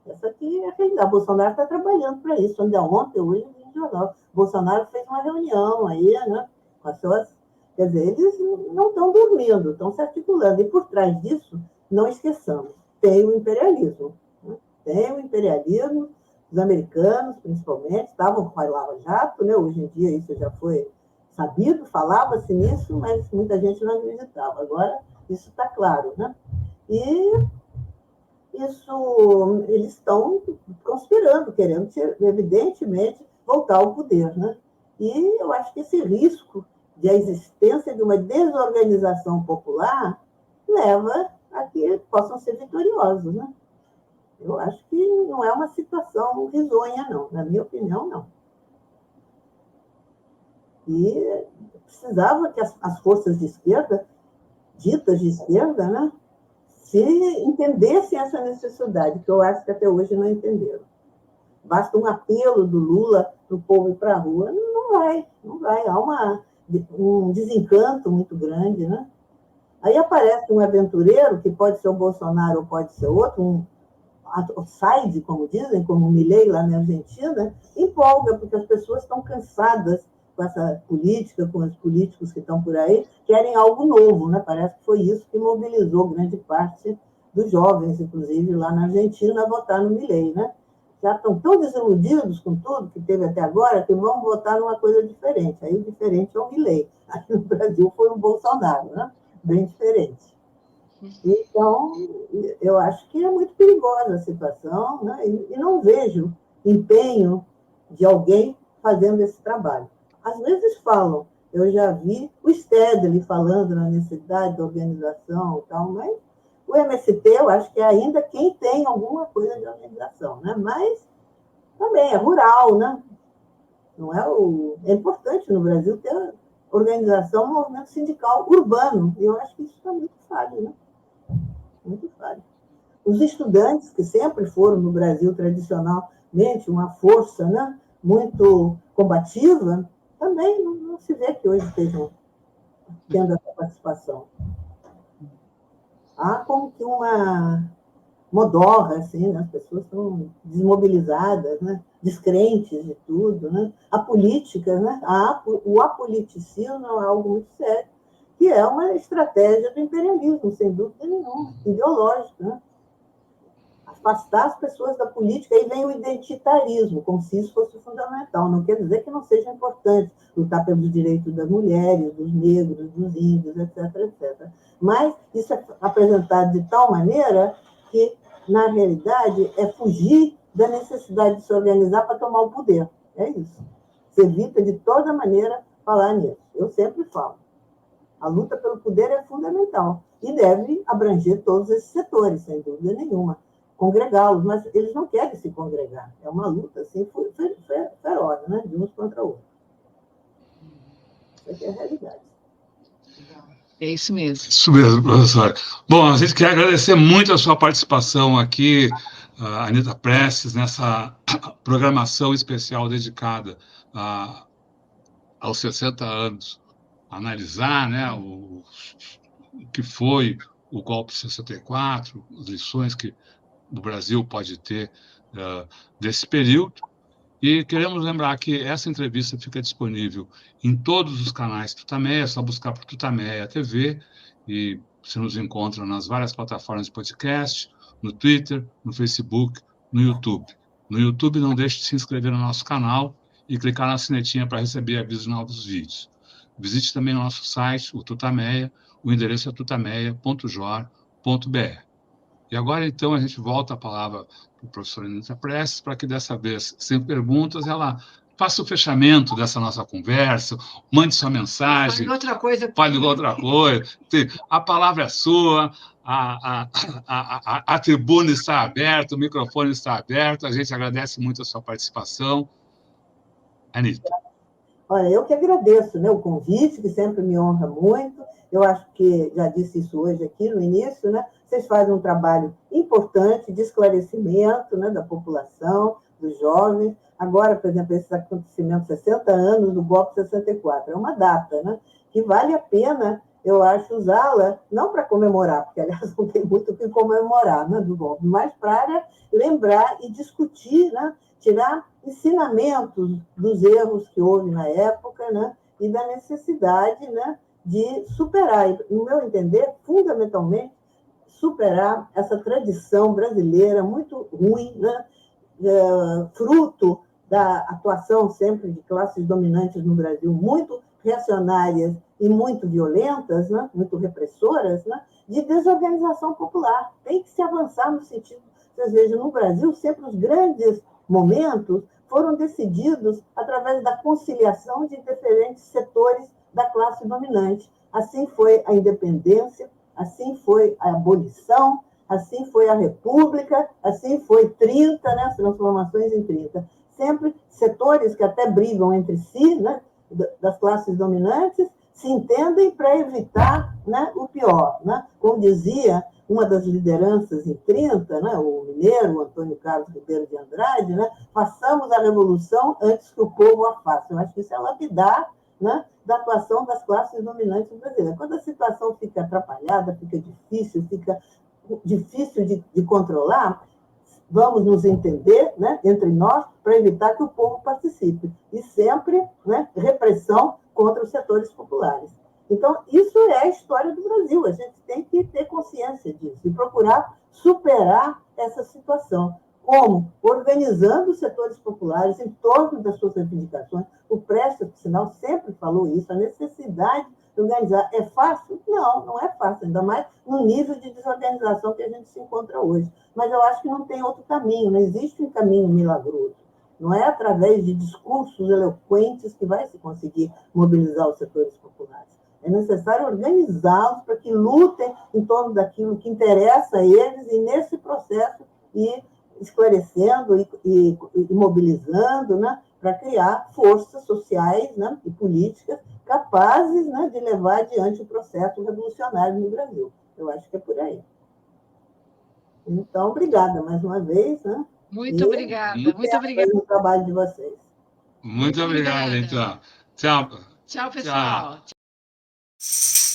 Essa aqui é a realidade. O Bolsonaro está trabalhando para isso. Ainda ontem, hoje, no jornal. O Bolsonaro fez uma reunião aí, né? Com as suas. Quer dizer, eles não estão dormindo, estão se articulando. E por trás disso, não esqueçamos, tem o imperialismo. Né? Tem o imperialismo, os americanos, principalmente, estavam com a Lava Jato, né? Hoje em dia isso já foi sabido, falava-se nisso, mas muita gente não acreditava. Agora, isso está claro, né? E isso, eles estão conspirando, querendo, evidentemente, voltar ao poder. Né? E eu acho que esse risco de a existência de uma desorganização popular leva a que possam ser vitoriosos. Né? Eu acho que não é uma situação risonha, não. Na minha opinião, não. E precisava que as forças de esquerda, ditas de esquerda, né, se entendessem essa necessidade, que eu acho que até hoje não entenderam. Basta um apelo do Lula para o povo ir para a rua, não vai. Há um desencanto muito grande. Né? Aí aparece um aventureiro, que pode ser o Bolsonaro ou pode ser outro, um outside, como dizem, como o Milei lá na Argentina, empolga, porque as pessoas estão cansadas com essa política, com os políticos que estão por aí, querem algo novo, né? Parece que foi isso que mobilizou grande parte dos jovens, inclusive lá na Argentina, a votar no Milei, né? Já estão tão desiludidos com tudo que teve até agora que vão votar numa coisa diferente. Aí o diferente é o Milei. Aqui no Brasil foi o Bolsonaro, né? Bem diferente. Então, eu acho que é muito perigosa a situação, né? E não vejo empenho de alguém fazendo esse trabalho. Às vezes falam, eu já vi o Stedley falando na necessidade da organização e tal, mas o MST eu acho que é ainda quem tem alguma coisa de organização, né? Mas também é rural, né? Não é, é importante no Brasil ter organização, movimento sindical urbano, e eu acho que isso está muito falho, né? Muito falho. Os estudantes, que sempre foram no Brasil tradicionalmente uma força, né, muito combativa, também não se vê que hoje estejam tendo essa participação. Há como que uma modorra, assim, né? As pessoas estão desmobilizadas, né? Descrentes de tudo, né? A política, né? O apoliticismo é algo muito sério, que é uma estratégia do imperialismo, sem dúvida nenhuma, ideológica, né? Afastar as pessoas da política, aí vem o identitarismo, como se isso fosse fundamental. Não quer dizer que não seja importante lutar pelos direitos das mulheres, dos negros, dos índios, etc., etc. Mas isso é apresentado de tal maneira que, na realidade, é fugir da necessidade de se organizar para tomar o poder. É isso. Se evita, de toda maneira, falar nisso. Eu sempre falo. A luta pelo poder é fundamental e deve abranger todos esses setores, sem dúvida nenhuma. Congregá-los, mas eles não querem se congregar. É uma luta assim, feroz, né? De uns contra outros. Essa é a realidade. É isso mesmo. Isso mesmo, professora. Bom, a gente quer agradecer muito a sua participação aqui, Anita Prestes, nessa programação especial dedicada aos 60 anos. Analisar, né, o que foi o golpe de 64, as lições que o Brasil pode ter desse período. E queremos lembrar que essa entrevista fica disponível em todos os canais Tutameia, é só buscar por Tutameia TV, e você nos encontra nas várias plataformas de podcast, no Twitter, no Facebook, no YouTube. No YouTube, não deixe de se inscrever no nosso canal e clicar na sinetinha para receber avisos de novos vídeos. Visite também o nosso site, o Tutameia, o endereço é tutameia.jor.br. E agora, então, a gente volta a palavra para a professora Anita Prestes, para que dessa vez, sem perguntas, ela faça o fechamento dessa nossa conversa, mande sua mensagem. Fale outra coisa. A palavra é sua, a tribuna está aberta, o microfone está aberto, a gente agradece muito a sua participação. Anita. Olha, eu que agradeço, né, o convite, que sempre me honra muito. Eu acho que, já disse isso hoje aqui no início, né, vocês fazem um trabalho importante de esclarecimento, né, da população, dos jovens. Agora, por exemplo, esses acontecimentos, 60 anos do golpe de 64, é uma data, né, que vale a pena, eu acho, usá-la, não para comemorar, porque, aliás, não tem muito o que comemorar, né, do golpe, mas para lembrar e discutir, né, tirar ensinamentos dos erros que houve na época, né, e da necessidade, né, de superar, no meu entender, fundamentalmente, superar essa tradição brasileira muito ruim, né, fruto da atuação sempre de classes dominantes no Brasil, muito reacionárias e muito violentas, né, muito repressoras, né, de desorganização popular. Tem que se avançar no sentido, vocês vejam, no Brasil, sempre os grandes momentos foram decididos através da conciliação de diferentes setores da classe dominante. Assim foi a independência, assim foi a abolição, assim foi a República, assim foi 30, né, as transformações em 30. Sempre setores que até brigam entre si, né, das classes dominantes, se entendem para evitar, né, o pior. Né? Como dizia uma das lideranças em 30, né, o mineiro, o Antônio Carlos Ribeiro de Andrade, né, façamos a revolução antes que o povo a faça. Eu acho que isso é lapidar, né, da atuação das classes dominantes brasileiras. Quando a situação fica atrapalhada, fica difícil de controlar, vamos nos entender, né, entre nós para evitar que o povo participe. E sempre, né, repressão contra os setores populares. Então, isso é a história do Brasil. A gente tem que ter consciência disso e procurar superar essa situação. Como? Organizando os setores populares em torno das suas reivindicações. O Prestes, por sinal, sempre falou isso, a necessidade de organizar. É fácil? Não, não é fácil, ainda mais no nível de desorganização que a gente se encontra hoje. Mas eu acho que não tem outro caminho, não existe um caminho milagroso. Não é através de discursos eloquentes que vai se conseguir mobilizar os setores populares. É necessário organizá-los para que lutem em torno daquilo que interessa a eles e, nesse processo, ir esclarecendo e mobilizando, né, para criar forças sociais, né, e políticas capazes, né, de levar adiante o processo revolucionário no Brasil. Eu acho que é por aí. Então, obrigada mais uma vez. Né? Muito obrigada, muito obrigada. Pelo trabalho de vocês. Muito obrigado, então. Tchau. Tchau, pessoal. Tchau.